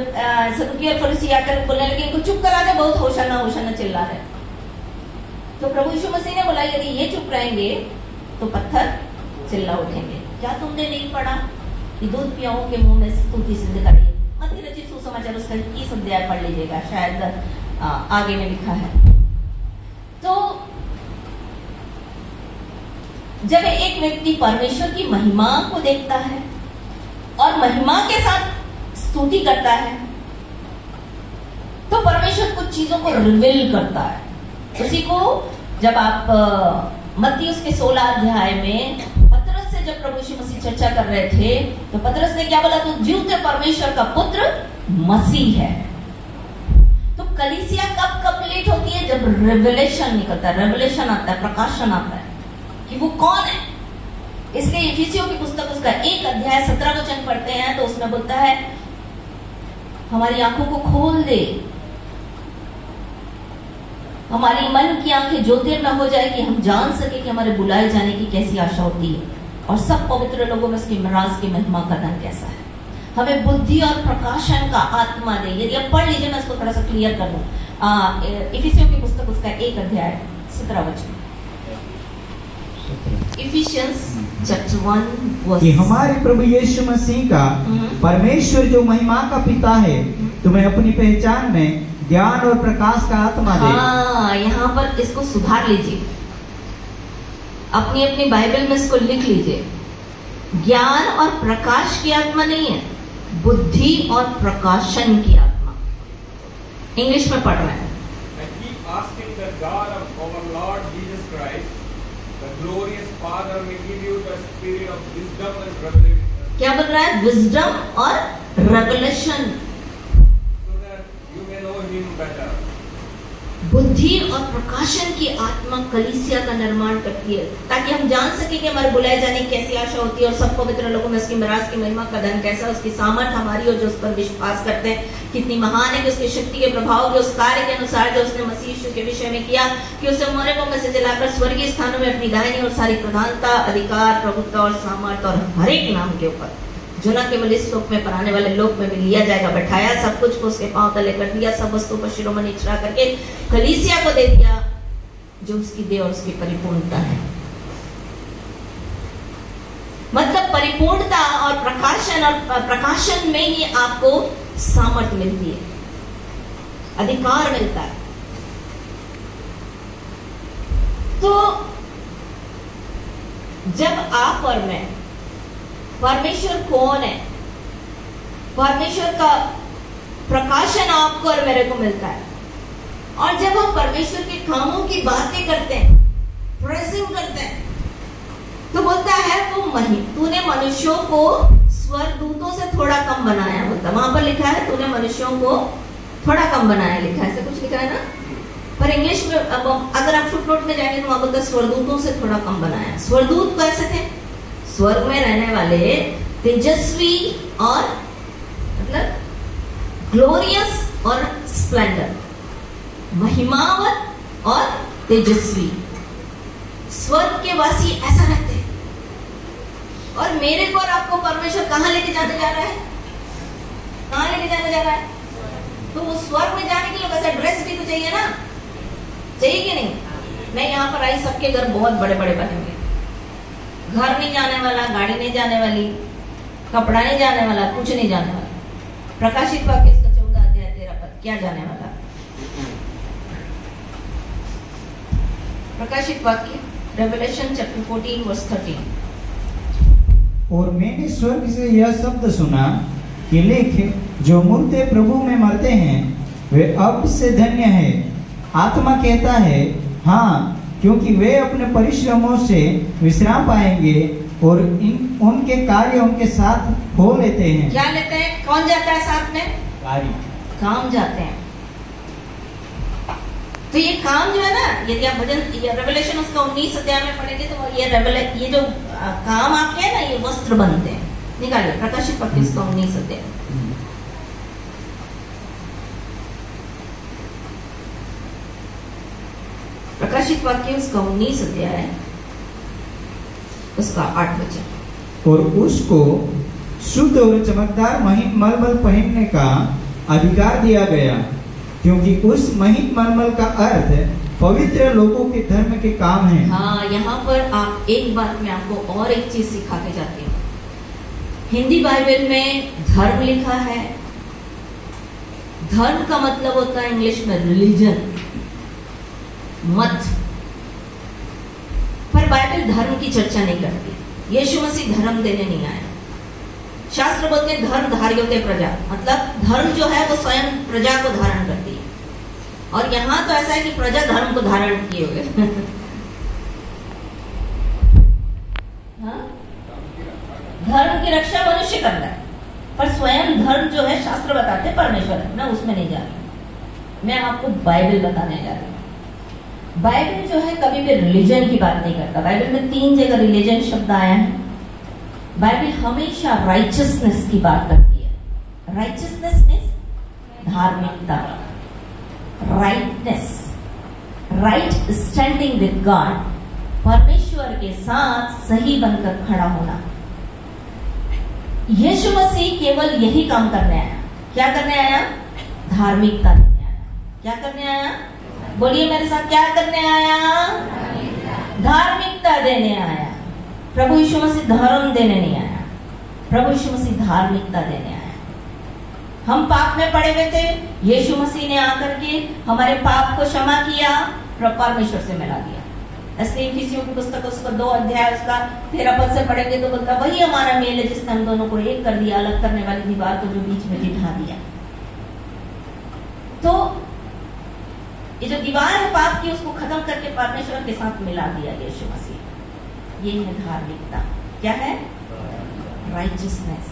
सदूकी और फरीसी आकर बोलने लगे इनको चुप करा दे, बहुत होशाना होशाना चिल्ला रहे। तो प्रभु यीशु मसीह ने बोला यदि ये चुप रहेंगे तो पत्थर चिल्ला उठेंगे। क्या तुमने नहीं पढ़ा कि दूध पियाओं के मुंह में स्तुति सिद्ध करिए? मत्ती रचित सुसमाचार उसका 21 अध्याय पढ़ लीजिएगा, शायद आगे में लिखा है। तो जब एक व्यक्ति परमेश्वर की महिमा को देखता है और महिमा के साथ स्तुति करता है तो परमेश्वर कुछ चीजों को रिवील करता है। उसी को जब आप मत्ती उसके 16 अध्याय में पतरस से जब प्रभु यीशु मसीह चर्चा कर रहे थे तो पतरस ने क्या बोला? तो जीवते परमेश्वर का पुत्र मसीह है। तो कलीसिया कब कंप्लीट होती है? जब रेवलेशन निकलता है, रेवलेशन आता है, प्रकाशन आता है कि वो कौन है। इसलिए इफिसियों की पुस्तक उसका 1 अध्याय 17 वचन पढ़ते हैं तो उसमें बोलता है हमारी आंखों को खोल दे हमारी मन की आंखें ज्योतिर्मय हो जाए कि हम जान सके कि हमारे बुलाए जाने की कैसी आशा होती है और सब पवित्र लोगों में उसकी मिराज की महिमा का धन कैसा है। हमें बुद्धि और प्रकाशन का आत्मा दे। यदि आप पढ़ लीजिए, मैं इसको थोड़ा सा क्लियर कर दूं। इफिसियों की पुस्तक उसका 1 अध्याय 17 वचन। इफिशियंस चैप्टर 1 कि हमारे प्रभु यीशु मसीह का परमेश्वर जो महिमा का पिता है तुम्हें अपनी पहचान में ज्ञान और प्रकाश का आत्मा दे। हाँ, यहाँ पर इसको सुधार लीजिए, अपनी अपनी बाइबल में इसको लिख लीजिए। ज्ञान और प्रकाश की आत्मा नहीं है, बुद्धि और प्रकाशन की आत्मा। इंग्लिश में पढ़ रहे हैं। And keep asking that God of our Lord Jesus Christ, the glorious Father, may give you the spirit of wisdom and revelation. क्या बोल रहा है? विजडम और revelation, So that you may know Him better. बुद्धि और प्रकाशन की आत्मा कलीसिया का निर्माण करती है, ताकि हम जान सके कि हमारे बुलाए जाने की कैसी आशा होती है और सब पवित्र लोगों में उसकी मिराज की महिमा का धन कैसा, उसकी सामर्थ हमारी और जो उस पर विश्वास करते हैं कितनी महान है, कि उसकी शक्ति के प्रभाव के उस कार्य के अनुसार जो उसने मसीह यीशु के विषय में किया, कि उसे मरे को में से जलाकर स्वर्गीय स्थानों में अपनी दाहिनी और सारी प्रधानता, अधिकार, प्रभुत्व और सामर्थ और हर एक नाम के ऊपर, जो न केवल इस लोक में पर आने वाले लोक में भी लिया जाएगा, बैठाया। सब कुछ को उसके पांव तले कर दिया, सब वस्तु पर शिरोमणि चढ़ा करके कलीसिया को दे दिया, जो उसकी देह और उसकी परिपूर्णता है। मतलब परिपूर्णता और प्रकाशन में ही आपको सामर्थ्य मिलती है, अधिकार मिलता है। तो जब आप और मैं, परमेश्वर कौन है, परमेश्वर का प्रकाशन आपको और मेरे को मिलता है, और जब हम परमेश्वर के कामों की बातें करते हैं, प्रेजिंग करते हैं, तो बोलता है वो तूने मनुष्यों को स्वर्गदूतों से थोड़ा कम बनाया। बोलता वहां पर लिखा है तूने मनुष्यों को थोड़ा कम बनाया, लिखा है, ऐसा कुछ लिखा है ना। पर इंग्लिश में अगर आप फुटनोट में जाएंगे तो वहां बोलता है स्वर्गदूतों से थोड़ा कम बनाया। स्वर्गदूत कैसे थे? स्वर्ग में रहने वाले, तेजस्वी और मतलब ग्लोरियस और स्प्लेंडर, महिमावत और तेजस्वी। स्वर्ग के वासी ऐसा रहते हैं। और मेरे को और आपको परमेश्वर कहां लेके जाने जा रहा है? कहां लेके जाने जा रहा है? तो वो स्वर्ग में जाने के लिए वैसा ड्रेस भी तो चाहिए ना, चाहिए कि नहीं? मैं यहाँ पर आई, सबके घर बहुत बड़े बड़े बनेंगे, घर नहीं जाने वाला, गाड़ी नहीं जाने वाली, कपड़ा नहीं जाने वाला, कुछ नहीं जाने वाला। प्रकाशित वाक्य इसका 14 अध्याय 13 पद, क्या जाने वाला? प्रकाशित वाक्य, रेवलेशन चैप्टर 14 वर्स 13। और मैंने स्वर्ग से यह शब्द सुना कि लिख, जो मुर्दे प्रभु में मरते हैं वे अब से धन्य है। आत्मा कहता है हाँ, क्योंकि वे अपने परिश्रमों से विश्राम पाएंगे और उनके कार्य उनके साथ हो लेते हैं। क्या लेते हैं? कौन जाता है साथ में? कार्य, काम जाते हैं। तो ये काम जो है ना, यदि आप भजन रेवलेशन उसका 19 अध्याय में पढ़ेंगे तो ये जो काम आपके है ना, ये वस्त्र बनते हैं। निकालिए प्रकाशित वाक्य उसका 19 अध्याय। प्रकाशित वाक्य उसका 19 अध्याय उसका 8 वचन। और उसको शुद्ध और चमकदार महीन मलमल पहनने का अधिकार दिया गया, क्योंकि उस महीन मलमल का अर्थ पवित्र लोगों के धर्म के काम है। हाँ, यहाँ पर आप एक बात में आपको और एक चीज सिखा के जाती हूँ। हिंदी बाइबल में धर्म लिखा है। धर्म का मतलब होता है इंग्लिश में रिलीजन, मत। पर बाइबल धर्म की चर्चा नहीं करती। यीशु मसीह धर्म देने नहीं आया। शास्त्र बोलते हैं धर्म धार्योते प्रजा, मतलब धर्म जो है वो स्वयं प्रजा को धारण करती है। और यहाँ तो ऐसा है कि प्रजा धर्म को धारण किए हुए। हाँ? धर्म की रक्षा मनुष्य करता है, पर स्वयं धर्म जो है शास्त्र बताते हैं परमेश्वर है। मैं उसमें नहीं जा रही, मैं आपको बाइबल बताने जा रही हूँ। बाइबल जो है कभी भी रिलीजन की बात नहीं करता। बाइबल में 3 जगह रिलीजन शब्द आया है। बाइबल हमेशा राइचियसनेस की बात करती है। राइचियसनेस मीन्स धार्मिकता, rightness, right standing with God, परमेश्वर के साथ सही बनकर खड़ा होना। यीशु मसीह केवल यही काम करने आया। क्या करने आया? धार्मिकता देने आया। क्या करने आया? बोलिए मेरे साथ, क्या करने आया? धार्मिकता देने आया। प्रभु यीशु मसीह धर्म देने नहीं आया, प्रभु यीशु मसीह धार्मिकता देने आया। हम पाप में पड़े हुए थे, यीशु मसीह ने आकर के हमारे पाप को क्षमा किया, परमेश्वर से मिला दिया। इसलिए इफिसियों की पुस्तक उसका 2 अध्याय उसका 13 पद से पढ़ेंगे तो बोलता वही हमारा मेल है जिसने हम दोनों को एक कर दिया, अलग करने वाली दीवार को जो बीच में ढा दिया। तो ये जो दीवार है पाप की, उसको खत्म करके परमेश्वर के साथ मिला दिया यीशु मसीह। ये है धार्मिकता। क्या है? राइचियसनेस।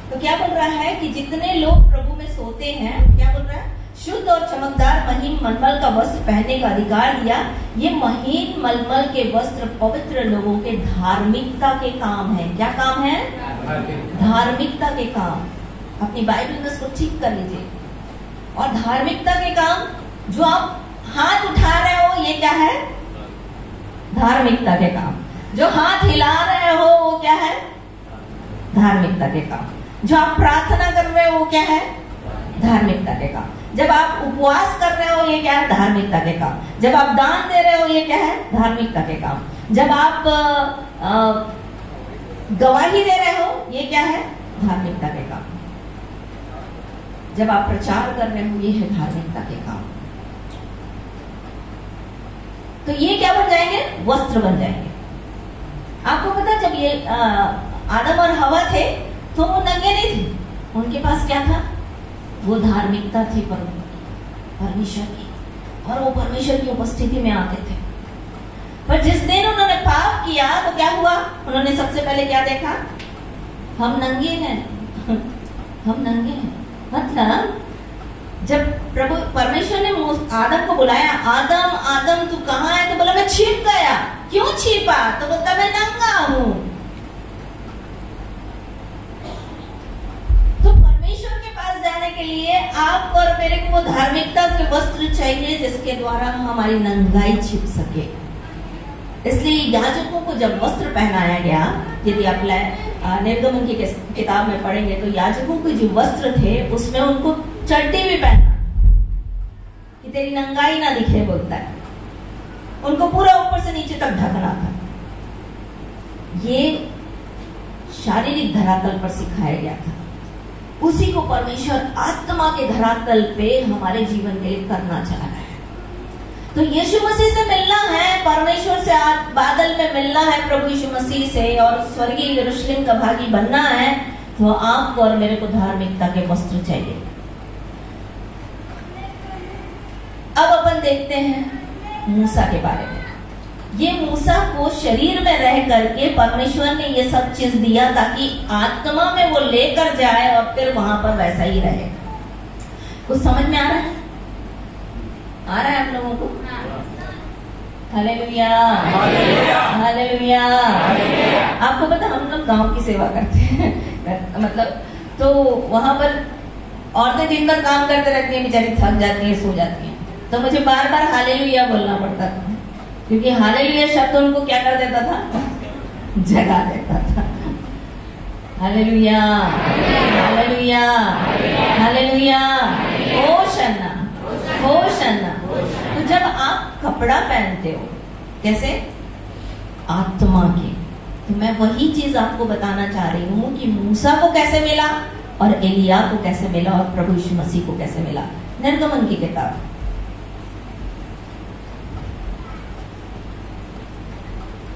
तो क्या बोल रहा है कि जितने लोग प्रभु में सोते हैं, क्या बोल रहा है? शुद्ध और चमकदार महीन मलमल का वस्त्र पहनने का अधिकार दिया। ये महीन मलमल के वस्त्र पवित्र लोगों के धार्मिकता के काम है। क्या काम है? धार्मिकता के काम। अपनी बाइबल में इसको ठीक कर लीजिए। और धार्मिकता के काम, जो आप हाथ उठा रहे हो, ये क्या है? धार्मिकता के काम। जो हाथ हिला रहे हो, वो क्या है? धार्मिकता के काम। जो आप प्रार्थना कर रहे हो, वो क्या है? धार्मिकता के काम। जब आप उपवास कर रहे हो, ये क्या है? धार्मिकता के काम। जब आप दान दे रहे हो, ये क्या है? धार्मिकता के काम। जब आप गवाही दे रहे हो, ये क्या है? धार्मिकता के काम। जब आप प्रचार कर रहे हो, ये है धार्मिकता के काम। तो ये क्या बन जाएंगे? वस्त्र बन जाएंगे। आपको पता, जब ये आदम और हवा थे तो वो नंगे नहीं थे। उनके पास क्या था? वो धार्मिकता थी परमेश्वर की, और वो परमेश्वर की उपस्थिति में आते थे। पर जिस दिन उन्होंने पाप किया तो क्या हुआ? उन्होंने सबसे पहले क्या देखा? हम नंगे हैं, हम नंगे हैं। मतलब जब प्रभु परमेश्वर ने आदम को बुलाया, आदम आदम तू कहाँ है? तो बोला मैं छिप गया। क्यों छिपा? तो बोलता मैं नंगा हूं। तो परमेश्वर के पास जाने के लिए आप और मेरे को वो धार्मिकता के वस्त्र चाहिए जिसके द्वारा हमारी नंगाई छिप सके। इसलिए याजकों को जब वस्त्र पहनाया गया, यदि आप निर्गमन की किताब में पढ़ेंगे तो याजकों के जो वस्त्र थे उसमें उनको चड्डी भी पहना कि तेरी नंगाई ना दिखे, बोलता है। उनको पूरा ऊपर से नीचे तक ढकना था। ये शारीरिक धरातल पर सिखाया गया था। उसी को परमेश्वर आत्मा के धरातल पे हमारे जीवन के लिए करना चाह रहा है। तो यीशु मसीह से मिलना है, परमेश्वर से बादल में मिलना है प्रभु यीशु मसीह से, और स्वर्गीय यरूशलेम का भागी बनना है, तो आपको और मेरे को धार्मिकता के वस्त्र चाहिए। अब अपन देखते हैं मूसा के बारे में। ये मूसा को शरीर में रह करके परमेश्वर ने ये सब चीज दिया ताकि आत्मा में वो लेकर जाए और फिर वहां पर वैसा ही रहे। कुछ समझ में आ रहा है? आ रहा है आप लोगों को? Hallelujah, hallelujah. आपको पता, हम लोग गांव की सेवा करते हैं मतलब, तो वहां पर औरतें दिन भर काम करते रहती हैं, बेचारी थक जाती है, सो जाती हैं। तो मुझे बार बार हालेलुया बोलना पड़ता था, क्योंकि हालेलुया शब्द उनको क्या कर देता था? जगा देता था। Hallelujah, hallelujah, hallelujah, hosanna, hosanna. तो जब आप कपड़ा पहनते हो, कैसे? आत्मा के। तो मैं वही चीज आपको बताना चाह रही हूँ कि मूसा को कैसे मिला और एलिया को कैसे मिला और प्रभु यीशु मसीह को कैसे मिला। निर्गमन की किताब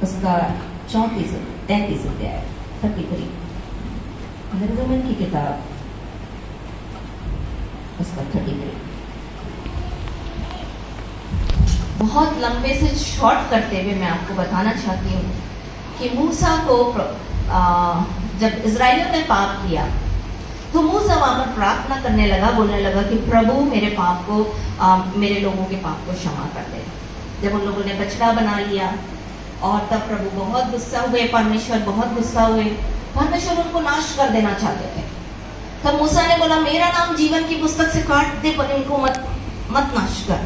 उसका 33 अध्याय 33। निर्गमन की किताब उसका 33। बहुत लंबे से शॉर्ट करते हुए मैं आपको बताना चाहती हूँ कि मूसा को जब इजराइलियों ने पाप किया तो मूसा वहां पर प्रार्थना करने लगा, बोलने लगा कि प्रभु मेरे पाप को मेरे लोगों के पाप को क्षमा कर दे। जब उन लोगों ने बछड़ा बना लिया और तब प्रभु बहुत गुस्सा हुए, परमेश्वर बहुत गुस्सा हुए, परमेश्वर उनको नाश कर देना चाहते थे। तब मूसा ने बोला मेरा नाम जीवन की पुस्तक से काट दे, पर इनको मत नाश कर।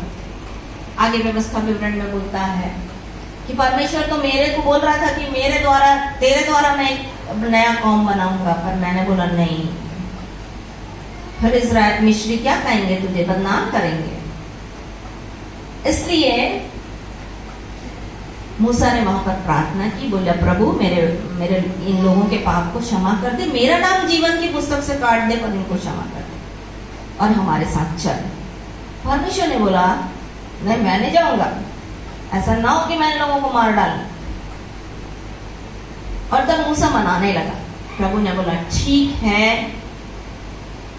आगे व्यवस्था विवरण में बोलता है कि परमेश्वर तो मेरे को बोल रहा था कि मेरे द्वारा, तेरे द्वारा मैं एक नया कौम बनाऊंगा, पर मैंने बोला नहीं। फिर इस्राएल मिस्री क्या कहेंगे, तुझे बदनाम करेंगे। इसलिए मूसा ने वहां पर प्रार्थना की, बोला प्रभु मेरे इन लोगों के पाप को क्षमा कर दे, मेरा नाम जीवन की पुस्तक से काट दे, पर इनको क्षमा कर दे और हमारे साथ चल। परमेश्वर ने बोला नहीं, मैं नहीं जाऊंगा, ऐसा ना हो कि मैं इन लोगों को मार डालूं। और तब मूसा मनाने लगा। प्रभु ने बोला ठीक है,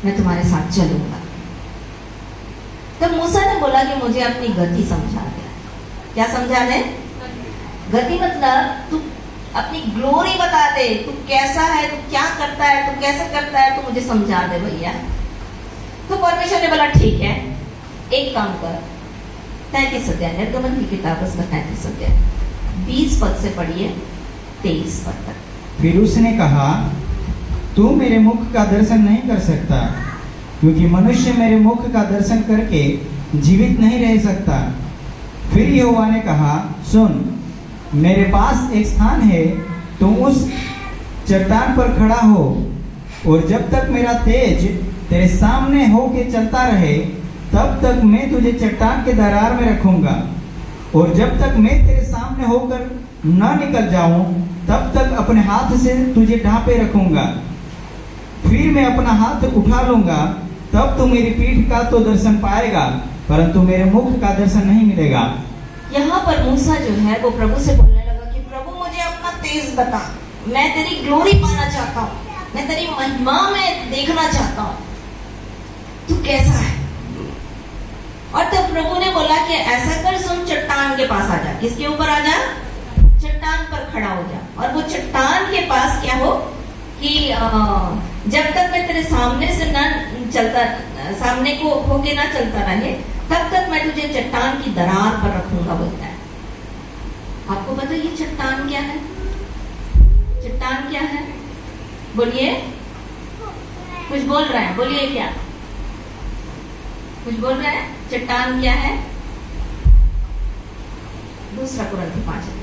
मैं तुम्हारे साथ चलूंगा। तब मूसा ने बोला कि मुझे अपनी गति समझा दे। क्या समझा दे? गति मतलब तू अपनी ग्लोरी बता दे, तू कैसा है, तू क्या करता है, तू कैसे करता है, तू मुझे समझा दे भैया। तो परमेश्वर ने बोला ठीक है, एक काम कर, 33 अध्याय निर्गमन की किताब उसका 33 अध्याय 20 पद से पढ़िए 23 पद तक। फिर उसने कहा तू मेरे मुख का दर्शन नहीं कर सकता, क्योंकि मनुष्य मेरे मुख का दर्शन करके जीवित नहीं रह सकता। फिर यहोवा ने कहा सुन, मेरे पास एक स्थान है, तुम उस चट्टान पर खड़ा हो, और जब तक मेरा तेज तेरे सामने हो के चलता रहे, तब तक मैं तुझे चट्टान के दरार में रखूंगा, और जब तक मैं तेरे सामने होकर न निकल जाऊं, तब तक अपने हाथ से तुझे ढांपे रखूंगा। फिर मैं अपना हाथ उठा लूंगा, तब तू मेरी पीठ का तो दर्शन पाएगा, परंतु मेरे मुख का दर्शन नहीं मिलेगा। यहाँ पर मूसा जो है वो प्रभु से बोलने लगा कि प्रभु मुझे अपना तेज बता, मैं तेरी ग्लोरी पाना चाहता हूँ, मैं तेरी महिमा में देखना चाहता हूँ, तू कैसा है। और तब प्रभु ने बोला कि ऐसा कर, सुन चट्टान के पास आ जा। किसके ऊपर आ जा? चट्टान पर खड़ा हो जा, और वो चट्टान के पास क्या हो कि जब तक मैं तेरे सामने से न चलता, सामने को होके ना चलता रहे, तब तक मैं तुझे चट्टान की दरार पर रखूंगा बोलता है। आपको पता है ये चट्टान क्या है? चट्टान क्या है? बोलिए, कुछ बोल रहे हैं, बोलिए क्या कुछ बोल रहे हैं? चट्टान क्या है? दूसरा कुरिन्थी 5 अध्याय।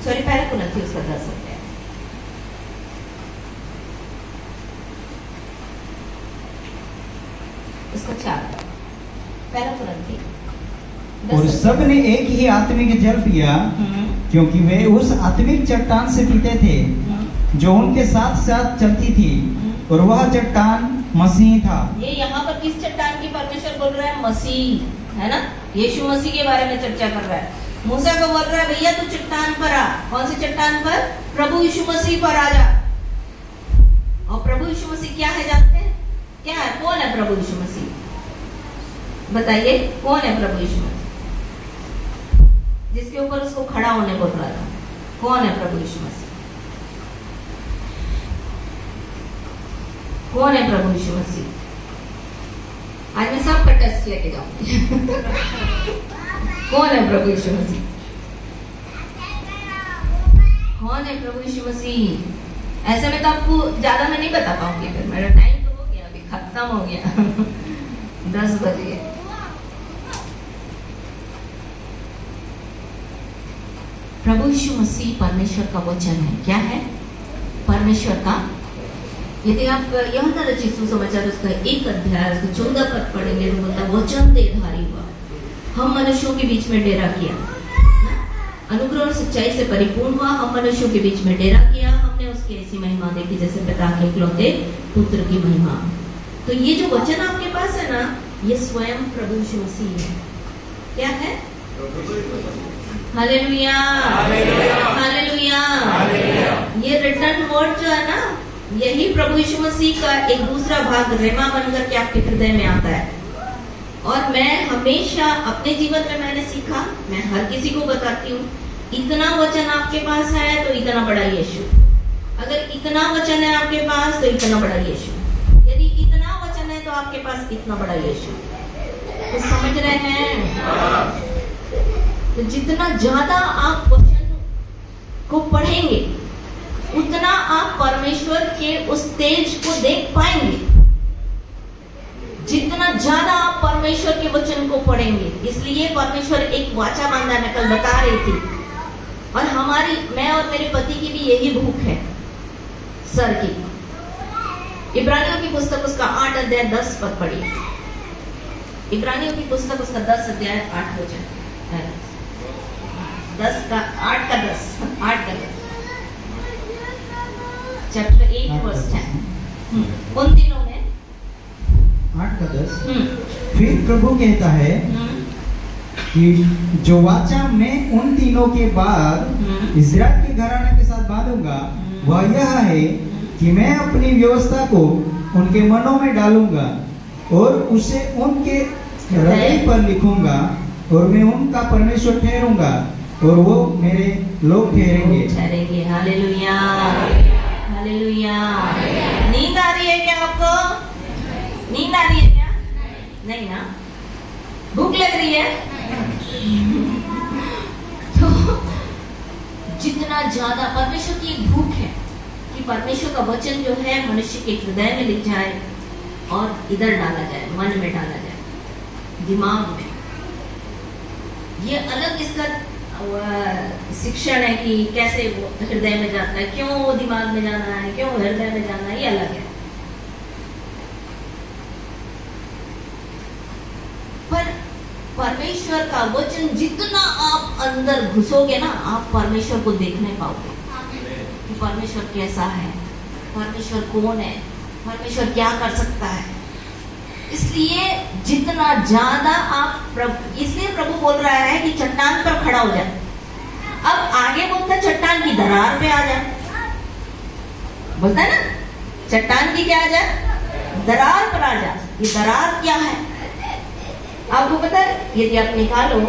सॉरी, पहले कुरिन्थी उसका 10 अध्याय। उसका 4 पहला कुरिन्थी। और सब ने एक ही आत्मिक जल पिया, क्योंकि वे उस आत्मिक चट्टान से पीते थे जो उनके साथ साथ चलती थी, और वह चट्टान मसीह था। ये यहाँ पर किस चट्टान की परमेश्वर बोल रहा है? मसीह, है ना? यीशु मसीह के बारे में चर्चा कर रहा है। मूसा को बोल रहा है भैया तू चट्टान पर आ। कौन सी चट्टान पर? प्रभु यीशु मसीह पर आ जा। और प्रभु यीशु मसीह क्या है जानते हैं? क्या है? कौन है प्रभु यीशु मसीह? बताइए, कौन है प्रभु यीशु मसीह जिसके ऊपर उसको खड़ा होने बोल रहा था? कौन है प्रभु यीशु मसीह? कौन है प्रभु यीशु मसीह? आज मैं सबका टेस्ट लेके जाऊंगी। कौन है प्रभु यीशु मसीह? कौन है प्रभु यीशु मसीह? ऐसे में तो आपको ज्यादा मैं नहीं बता पाऊंगी, फिर मेरा टाइम तो हो गया, अभी खत्म हो गया। 10 बज गए। प्रभु यीशु मसीह परमेश्वर का वचन है। क्या है? परमेश्वर का। यदि आप यूहन्ना रचित सुसमाचार उसका 1 अध्याय उसका 14 पद पढ़ेंगे तो बोलता वचन देहधारी हुआ, हम मनुष्यों के बीच में डेरा किया, अनुग्रह और सच्चाई से परिपूर्ण हुआ, हम मनुष्यों के बीच में डेरा किया, हमने उसकी ऐसी महिमा देखी जैसे पिता के इकलौते पुत्र की महिमा। तो ये जो वचन आपके पास है ना, ये स्वयं प्रभु यीशु मसीह है। क्या है? Hallelujah, hallelujah. ये रिटर्न वर्ड जो है ना, यही प्रभु यीशु मसीह का एक दूसरा भाग रेमा बनकर के आपके हृदय में आता है। और मैं हमेशा अपने जीवन में मैंने सीखा, मैं हर किसी को बताती हूँ, इतना वचन आपके पास है तो इतना बड़ा यीशु, अगर इतना वचन है आपके पास तो इतना बड़ा यीशु, यदि इतना तो आपके पास इतना बड़ा यीशु, तो समझ रहे हैं? तो जितना ज्यादा आप वचन को पढ़ेंगे उतना आप परमेश्वर के उस तेज को देख पाएंगे। जितना ज्यादा आप परमेश्वर के वचन को पढ़ेंगे, इसलिए परमेश्वर एक वाचा बांधा मैं कल बता रही थी, और हमारी, मैं और मेरे पति की भी यही भूख है सर की। इब्रानियों की पुस्तक उसका 8 अध्याय 10 पद पढ़िए। इब्रानियों की पुस्तक उसका 10 अध्याय 8 वचन, 10 का 8 का 10 चैप्टर 8 वर्स 10। उन दिनों में 8 का 10। फिर प्रभु कहता है कि जो वाचा मैं उन दिनों के बाद इस्राएल के घराने के साथ बांधूंगा वह यह है कि मैं अपनी व्यवस्था को उनके मनों में डालूंगा और उसे उनके हृदय पर लिखूंगा, और मैं उनका परमेश्वर ठहरूंगा और वो मेरे लोग ठहरेंगे। Hallelujah, hallelujah. नींद आ रही है क्या आपको? नींद आ रही है क्या? नहीं ना? भूख लग रही है? तो जितना ज्यादा परमेश्वर की एक भूख है कि परमेश्वर का वचन जो है मनुष्य के हृदय में लिख जाए और इधर डाला जाए, मन में डाला जाए, दिमाग में। ये अलग इसका शिक्षण है कि कैसे वो हृदय में जाता है, क्यों वो दिमाग में जाना है, क्यों हृदय में जाना है, ये अलग है। पर परमेश्वर का वचन जितना आप अंदर घुसोगे ना, आप परमेश्वर को देख नहीं पाओगे कि परमेश्वर कैसा है, परमेश्वर कौन है, परमेश्वर क्या कर सकता है। इसलिए जितना ज्यादा आप इसलिए प्रभु बोल रहा है कि चट्टान पर खड़ा हो जाए। अब आगे बोलता है चट्टान की दरार पे आ जाए, बोलता है ना, चट्टान की क्या आ जाए? दरार पर आ जाए। ये दरार क्या है आपको पता है? यदि आप निकालो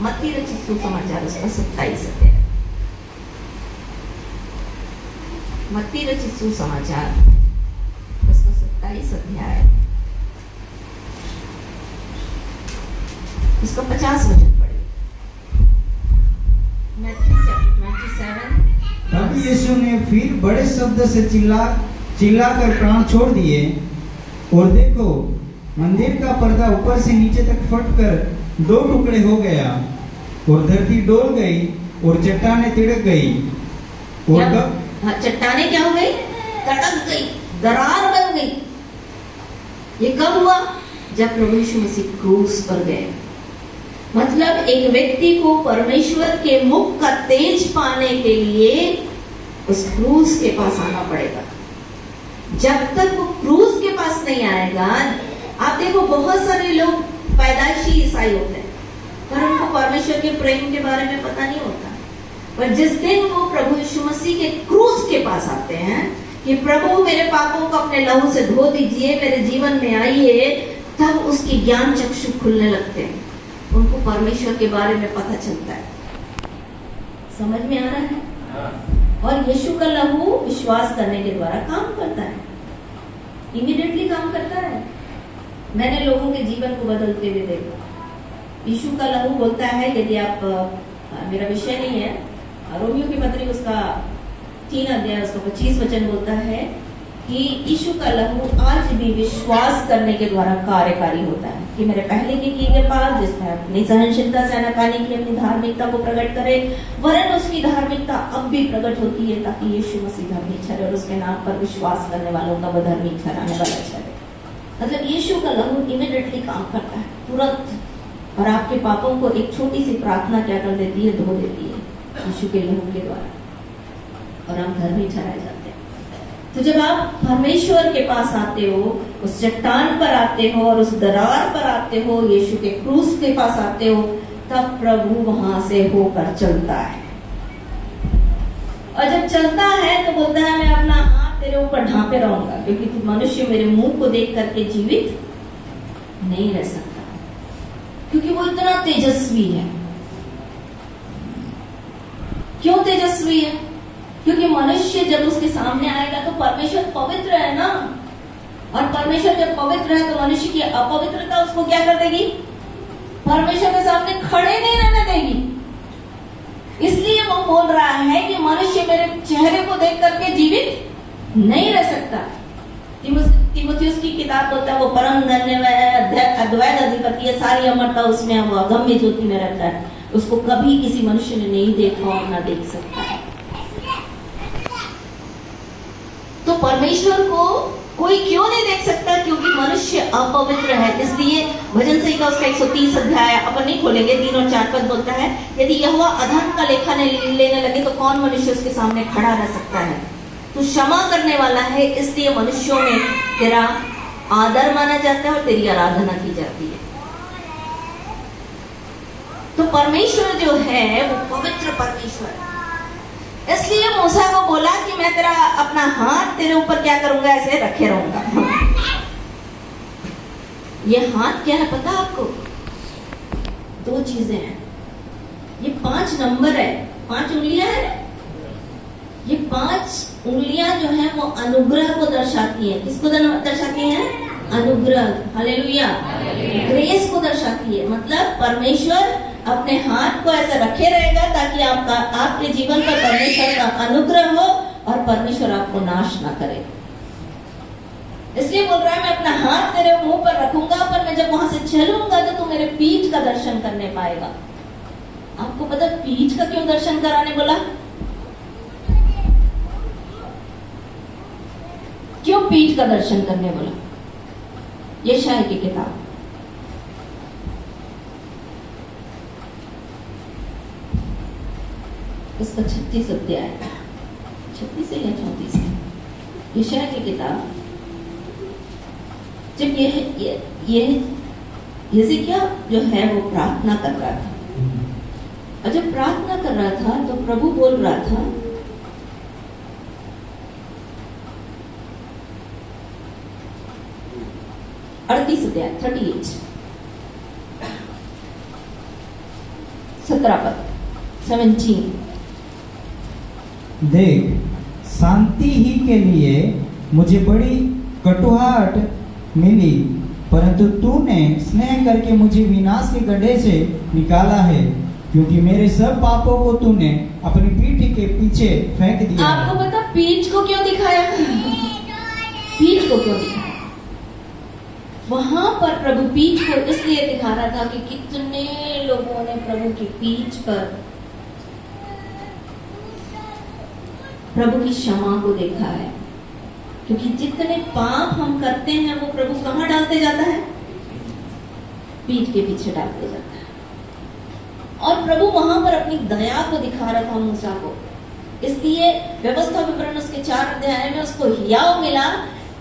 मत्ती रचित सुसमाचार उसका 27 अध्याय, मत्ती रचित सुसमाचार उसका 27 अध्याय इसका 50 वचन पढ़े। Matthew chapter 27। तब यीशु ने फिर बड़े शब्द से चिल्लाकर प्राण छोड़ दिए, और देखो मंदिर का पर्दा ऊपर से नीचे तक फटकर 2 टुकड़े हो गया, और धरती डोल गई और चट्टानें तिड़क गई। और चट्टानें क्या हो गई? तड़क गई, दरार बन गई। ये कब हुआ? जब प्रभु यीशु मसीह क्रूस पर गए। मतलब एक व्यक्ति को परमेश्वर के मुख का तेज पाने के लिए उस क्रूस के पास आना पड़ेगा। जब तक वो क्रूस के पास नहीं आएगा, आप देखो बहुत सारे लोग पैदाइशी ईसाई होते हैं पर उनको परमेश्वर के प्रेम के बारे में पता नहीं होता। पर जिस दिन वो प्रभु यीशु मसीह के क्रूस के पास आते हैं कि प्रभु मेरे पापों को अपने लहू से धो दीजिए, मेरे जीवन में आइए, तब उसकी ज्ञान चक्षु खुलने लगते हैं, उनको परमेश्वर के बारे में पता चलता है। समझ में आ रहा है? और यीशु का लहू विश्वास करने के द्वारा काम करता है, इमीडिएटली काम करता है। मैंने लोगों के जीवन को बदलते हुए देखा। यीशु का लहू बोलता है, यदि आप, मेरा विषय नहीं है, रोमियो की पत्री उसका 3 अध्याय उसका 25 वचन बोलता है कि यीशु का लहू आज भी विश्वास करने के द्वारा कार्यकारी होता है कि मेरे पहले के किए गए पाप, जिसमें अपनी सहनशीलता से आनाकानी की अपनी धार्मिकता को प्रकट करे, वरन उसकी धार्मिकता अब भी प्रकट होती है ताकि यीशु मसीह धर्मी ठहरे और उसके नाम पर विश्वास करने वालों का वह धर्मी ठहराने वाला ठहरे। मतलब यीशु का लहू इमीडिएटली काम करता है तुरंत, और आपके पापों को एक छोटी सी प्रार्थना क्या कर देती है? धो देती है यीशु के लहू के द्वारा, और हम धर्मी ठहराए जाते हैं। तो जब आप परमेश्वर के पास आते हो, उस चट्टान पर आते हो और उस दरार पर आते हो, यीशु के क्रूस के पास आते हो, तब प्रभु वहां से होकर चलता है। और जब चलता है तो बोलता है मैं अपना हाथ तेरे ऊपर ढांपे रहूंगा, क्योंकि तू मनुष्य मेरे मुंह को देख करके जीवित नहीं रह सकता, क्योंकि वो इतना तेजस्वी है। क्यों तेजस्वी है? क्योंकि मनुष्य जब उसके सामने आएगा तो परमेश्वर पवित्र है ना, और परमेश्वर जब पवित्र है तो मनुष्य की अपवित्रता उसको क्या कर देगी? परमेश्वर के सामने खड़े नहीं रहने देगी। इसलिए वो बोल रहा है कि मनुष्य मेरे चेहरे को देख करके जीवित नहीं रह सकता। तीमुथियुस की किताब बोलता है वो परम धन्य है, अद्वैत अधिपति है, सारी अमरता उसमें, वो अगम्य ज्योति में रहता है, उसको कभी किसी मनुष्य ने नहीं देखा और ना देख सकता है। तो परमेश्वर को कोई क्यों नहीं देख सकता? क्योंकि मनुष्य अपवित्र है। इसलिए भजन संहिता उसका 130 अध्याय अपन नहीं खोलेंगे, 3 और 4 पद बोलता है, यदि यहोवा अधर्म का लेखा लेने लगे तो कौन मनुष्य उसके सामने खड़ा रह सकता है? तो क्षमा करने वाला है, इसलिए मनुष्यों में तेरा आदर माना जाता है और तेरी आराधना की जाती है। तो परमेश्वर जो है वो पवित्र परमेश्वर है। इसलिए मूसा को बोला कि मैं तेरा अपना हाथ तेरे ऊपर क्या करूंगा, ऐसे रखे रहूंगा। ये हाथ क्या है पता आपको? 2 चीजें हैं। ये 5 नंबर है, 5 उंगलियां हैं। ये 5 उंगलियां जो है वो अनुग्रह को दर्शाती है। किसको दर्शाती है? अनुग्रह, हालेलुया, ग्रेस को दर्शाती है। मतलब परमेश्वर अपने हाथ को ऐसे रखे रहेगा ताकि आपके जीवन पर परमेश्वर का अनुग्रह हो और परमेश्वर आपको नाश ना करे। इसलिए बोल रहा है मैं अपना हाथ तेरे मुंह पर रखूंगा, पर मैं जब वहां से चलूंगा तो तू मेरे पीठ का दर्शन करने पाएगा। आपको पता पीठ का क्यों दर्शन कराने बोला? क्यों पीठ का दर्शन करने बोला? यशायाह की किताब इसका 36 अध्याय, 36 या 34 है। यशायाह की किताब, जब हिजकिय्याह जो है वो प्रार्थना कर रहा था, और जब प्रार्थना कर रहा था तो प्रभु बोल रहा था, अध्याय 38 17 पद 17। देख, शांति ही के लिए मुझे बड़ी कटुहाट मिली, परंतु तूने स्नेह करके मुझे विनाश के गड्ढे से निकाला है, क्योंकि मेरे सब पापों को तूने अपनी पीठ के पीछे फेंक दिया। आपको पता पीठ को क्यों दिखाया? पीठ को क्यों दिखाया? वहां पर प्रभु पीठ को इसलिए दिखा रहा था कि कितने लोगों ने प्रभु की पीठ पर प्रभु की क्षमा को देखा है। क्योंकि जितने पाप हम करते हैं वो प्रभु कहां डालते जाता है? पीठ के पीछे डालते जाता है। और प्रभु वहां पर अपनी दया को दिखा रहा था मूसा को। इसलिए व्यवस्था विवरण उसके 4 अध्याय में उसको हियाव मिला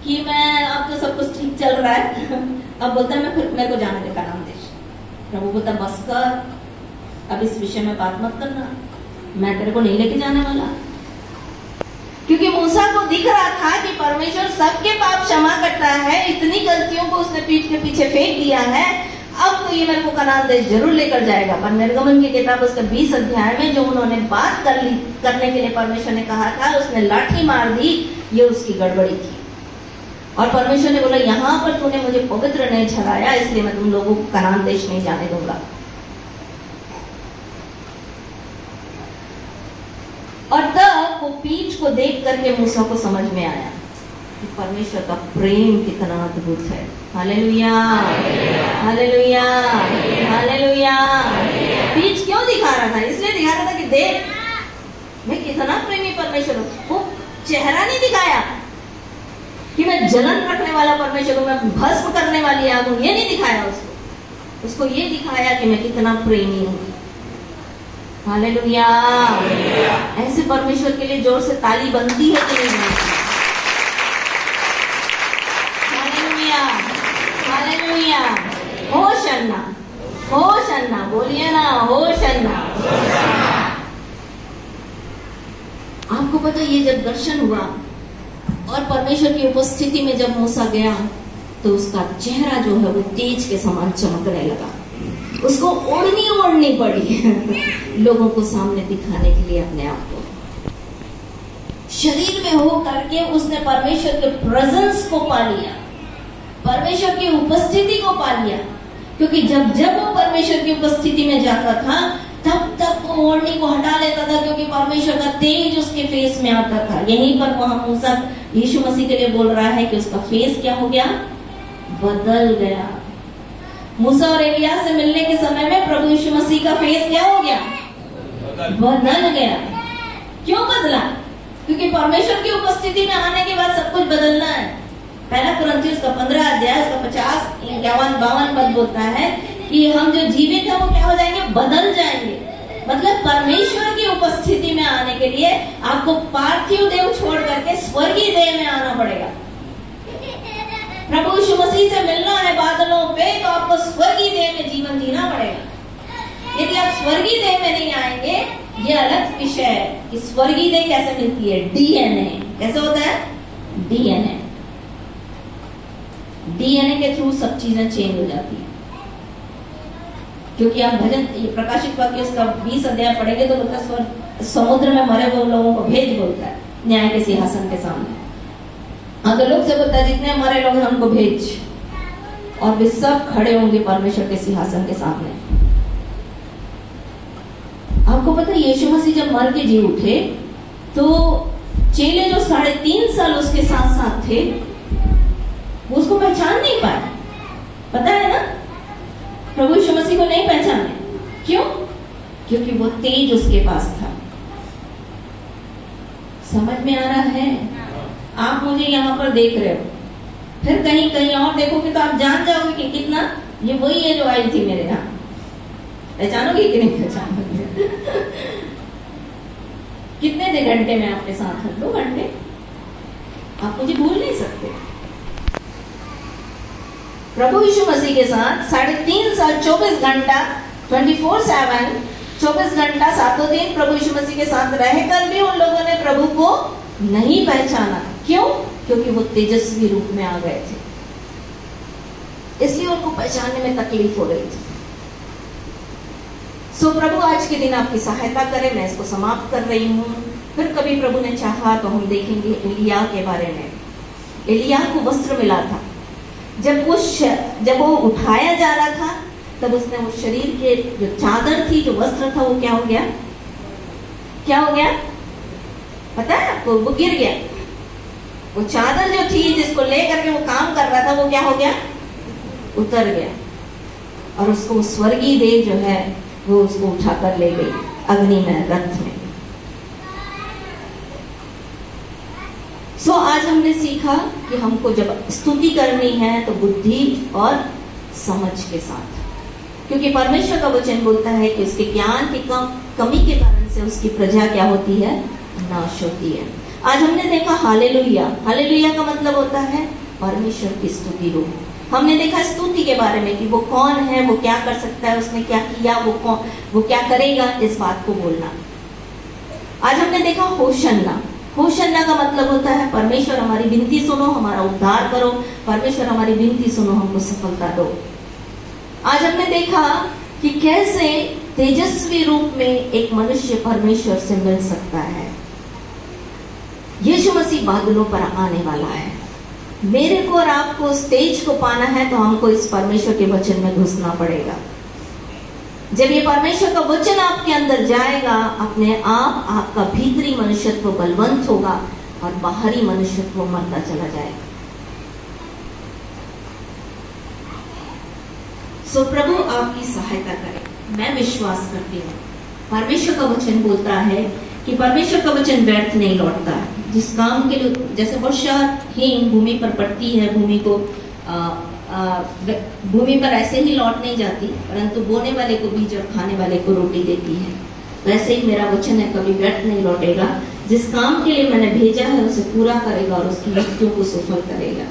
कि मैं अब तो सब कुछ ठीक चल रहा है, अब बोलता है मैं फिर मेरे को जाने दे कानान देश। प्रभु बोलता बस कर, अब इस विषय में बात मत करना, मैं तेरे को नहीं लेके जाने वाला। क्योंकि मूसा को दिख रहा था कि परमेश्वर सबके पाप क्षमा करता है, इतनी गलतियों को उसने पीठ के पीछे फेंक दिया है, अब तो ये मेरे को कनान देश जरूर लेकर जाएगा। पर निर्गमन की किताब उसके 20 अध्याय में जो उन्होंने बात करने के लिए परमेश्वर ने कहा था, उसने लाठी मार दी, ये उसकी गड़बड़ी थी। और परमेश्वर ने बोला यहाँ पर तूने मुझे पवित्र नहीं ठहराया, इसलिए मैं तुम लोगों को कनान देश नहीं जाने दूंगा। और तब वो पीठ को देख करके मूसा को समझ में आया कि परमेश्वर का प्रेम कितना अद्भुत है। Hallelujah, hallelujah, hallelujah. पीठ क्यों दिखा रहा था? इसलिए दिखा रहा था कि देख मैं कितना प्रेमी परमेश्वर हूँ। वो चेहरा नहीं दिखाया कि मैं जलन रखने वाला परमेश्वर हूँ, मैं भस्म करने वाली आग हूँ, ये नहीं दिखाया उसको। उसको ये दिखाया कि मैं कितना प्रेमी हूँ। हालेलुया। ऐसे परमेश्वर के लिए जोर से ताली बनती है कि नहीं बनती? Hallelujah, hallelujah. होशन्ना, होशन्ना, बोलिए ना होशन्ना। आपको पता ये जब दर्शन हुआ और परमेश्वर की उपस्थिति में जब मूसा गया तो उसका चेहरा जो है वो तेज के समान चमकने लगा। उसको ओढ़नी पड़ी लोगों को सामने दिखाने के लिए अपने आप को। शरीर में हो करके उसने परमेश्वर के प्रेजेंस को पा लिया। परमेश्वर की उपस्थिति को पा लिया, क्योंकि जब जब वो परमेश्वर की उपस्थिति में जाता था तब तक वो ओढ़नी को हटा लेता था, क्योंकि परमेश्वर का तेज उसके फेस में आता था। यहीं पर वहां मूसा यीशु मसीह के लिए बोल रहा है कि उसका फेस क्या हो गया, बदल गया। मूसा और एलिया से मिलने के समय में प्रभु यीशु मसीह का फेस क्या हो गया, बदल गया। क्यों बदला? क्योंकि परमेश्वर की उपस्थिति में आने के बाद सब कुछ बदलना है। पहला कुरिन्थियों का 15 अध्याय उसका 50, 51, 52 पद बोलता है कि हम जो जीवित है वो क्या हो जाएंगे, बदल जाएंगे। मतलब परमेश्वर की उपस्थिति में आने के लिए आपको पार्थिव देह छोड़ करके स्वर्गीय देह में आना पड़ेगा। प्रभु यीशु मसीह से मिलना है बादलों पे, तो आपको स्वर्गीय देह में जीवन जीना पड़ेगा। यदि आप स्वर्गीय देह में नहीं आएंगे, ये अलग विषय है कि स्वर्गीय देह कैसे मिलती है। डीएनए कैसे होता है, डीएनए के थ्रू सब चीजें चेंज हो जाती है। क्योंकि आप भजन प्रकाशित वाक्य उसका 20 अध्याय पढ़ेंगे तो बोलता है समुद्र में मरे हुए लोगों को भेज, बोलता है न्याय के सिंहासन के सामने। तो लोग से बोलता है जितने मरे लोग हैं उनको भेज, और वे सब खड़े होंगे परमेश्वर के सिंहासन के सामने। आपको पता है यीशु मसीह जब मर के जी उठे तो चेले जो 3.5 साल उसके साथ साथ थे वो उसको पहचान नहीं पाए। पता है ना, प्रभु यीशु मसीह को नहीं पहचाने। क्यों? क्योंकि वो तेज उसके पास था। समझ में आ रहा है? आप मुझे यहाँ पर देख रहे हो, फिर कहीं कहीं और देखोगे तो आप जान जाओगे कि कितना ये वही है जो आई थी मेरे यहाँ। पहचानोगे कि नहीं पहचानोगे? कितने घंटे में आपके साथ हूँ? 2 घंटे। आप मुझे भूल नहीं सकते। प्रभु यीशु मसीह के साथ 3.5 साल 24 घंटा 24/7 24 घंटा 7 दिन प्रभु यीशु मसीह के साथ रहकर भी उन लोगों ने प्रभु को नहीं पहचाना। क्यों? क्योंकि वो तेजस्वी रूप में आ गए थे, इसलिए उनको पहचानने में तकलीफ हो रही थी। प्रभु आज के दिन आपकी सहायता करे। मैं इसको समाप्त कर रही हूँ। फिर कभी प्रभु ने चाहा तो हम देखेंगे एलिया के बारे में। एलिया को वस्त्र मिला था। जब वो उठाया जा रहा था तब उसने वो शरीर के जो चादर थी, जो वस्त्र था, वो क्या हो गया? क्या हो गया पता है आपको? वो गिर गया। वो चादर जो थी जिसको लेकर के वो काम कर रहा था, वो क्या हो गया? उतर गया। और उसको स्वर्गीय देह जो है वो उसको उठाकर ले गई अग्नि में, रथ में। आज हमने सीखा कि हमको जब स्तुति करनी है तो बुद्धि और समझ के साथ, क्योंकि परमेश्वर का वचन बोलता है कि उसके ज्ञान की कमी के कारण से उसकी प्रजा क्या होती है? नाश होती है। आज हमने देखा हालेलुया। हालेलुया का मतलब होता है परमेश्वर की स्तुति हो। हमने देखा स्तुति के बारे में कि वो कौन है, वो क्या कर सकता है, उसने क्या किया, वो क्या करेगा, इस बात को बोलना। आज हमने देखा होशन्ना। होशन्ना का मतलब होता है परमेश्वर हमारी विनती सुनो, हमारा उद्धार करो, परमेश्वर हमारी विनती सुनो, हमको सफलता दो। आज हमने देखा कि कैसे तेजस्वी रूप में एक मनुष्य परमेश्वर से मिल सकता है। यीशु मसीह बादलों पर आने वाला है। मेरे को और आपको उस तेज को पाना है तो हमको इस परमेश्वर के वचन में घुसना पड़ेगा। जब ये परमेश्वर का वचन आपके अंदर जाएगा, अपने आप आपका भीतरी मनुष्यत्व बलवंत होगा और बाहरी मनुष्यत्व मरता चला जाएगा। प्रभु आपकी सहायता करे। मैं विश्वास करती हूँ परमेश्वर का वचन बोलता है कि परमेश्वर का वचन व्यर्थ नहीं लौटता है। जिस काम के लिए, जैसे वर्षा हीन भूमि पर पड़ती है, भूमि पर ऐसे ही लौट नहीं जाती, परंतु बोने वाले को बीज और खाने वाले को रोटी देती है। वैसे ही मेरा वचन है, कभी व्यर्थ नहीं लौटेगा। जिस काम के लिए मैंने भेजा है उसे पूरा करेगा और उसकी युक्तियों को सफल करेगा।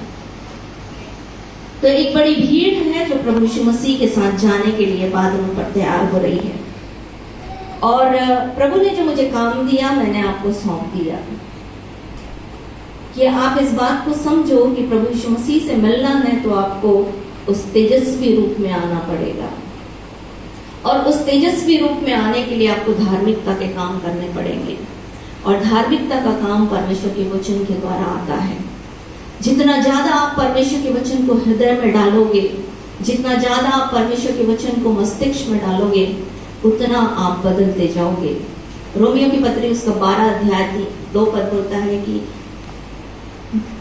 तो एक बड़ी भीड़ है जो प्रभु यीशु मसीह के साथ जाने के लिए बादलों पर तैयार हो रही है। और प्रभु ने जो मुझे काम दिया मैंने आपको सौंप दिया कि आप इस बात को समझो कि प्रभु यीशु मसीह से मिलना है तो आपको उस तेजस्वी रूप में आना पड़ेगा। और उस तेजस्वी रूप में आने के लिए आपको धार्मिकता के काम करने पड़ेंगे। और धार्मिकता का काम परमेश्वर के वचन के द्वारा आता है। जितना ज्यादा आप परमेश्वर के वचन को हृदय में डालोगे, जितना ज्यादा आप परमेश्वर के वचन को मस्तिष्क में डालोगे, उतना आप बदलते जाओगे। रोमियो की पत्री उसका 12 अध्याय 2 पद बोलता है कि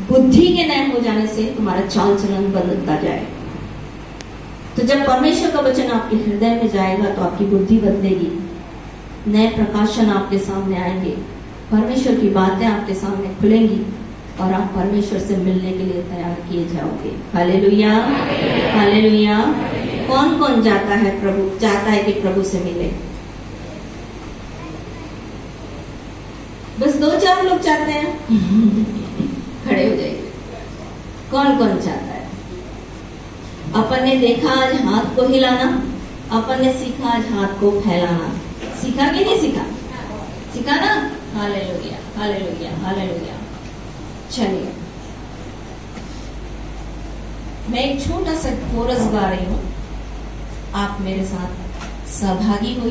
बुद्धि के नए हो जाने से तुम्हारा चाल चलन बदलता जाए। तो जब परमेश्वर का वचन आपके हृदय में जाएगा तो आपकी बुद्धि बदलेगी, नए प्रकाशन आपके सामने आएंगे, परमेश्वर की बातें आपके सामने खुलेंगी और आप परमेश्वर से मिलने के लिए तैयार किए जाओगे। Hallelujah, hallelujah. कौन कौन चाहता है कि प्रभु से मिले? बस 2-4 लोग चाहते हैं। खड़े हो जाइए। कौन कौन चाहता है? अपन ने देखा आज हाथ को हिलाना, अपन ने सीखा आज हाथ को फैलाना। सीखा कि नहीं सीखा? सीखा ना? Hallelujah, hallelujah, hallelujah. चलिए, मैं एक छोटा सा कोरस गा रही हूँ, आप मेरे साथ सहभागी होइए।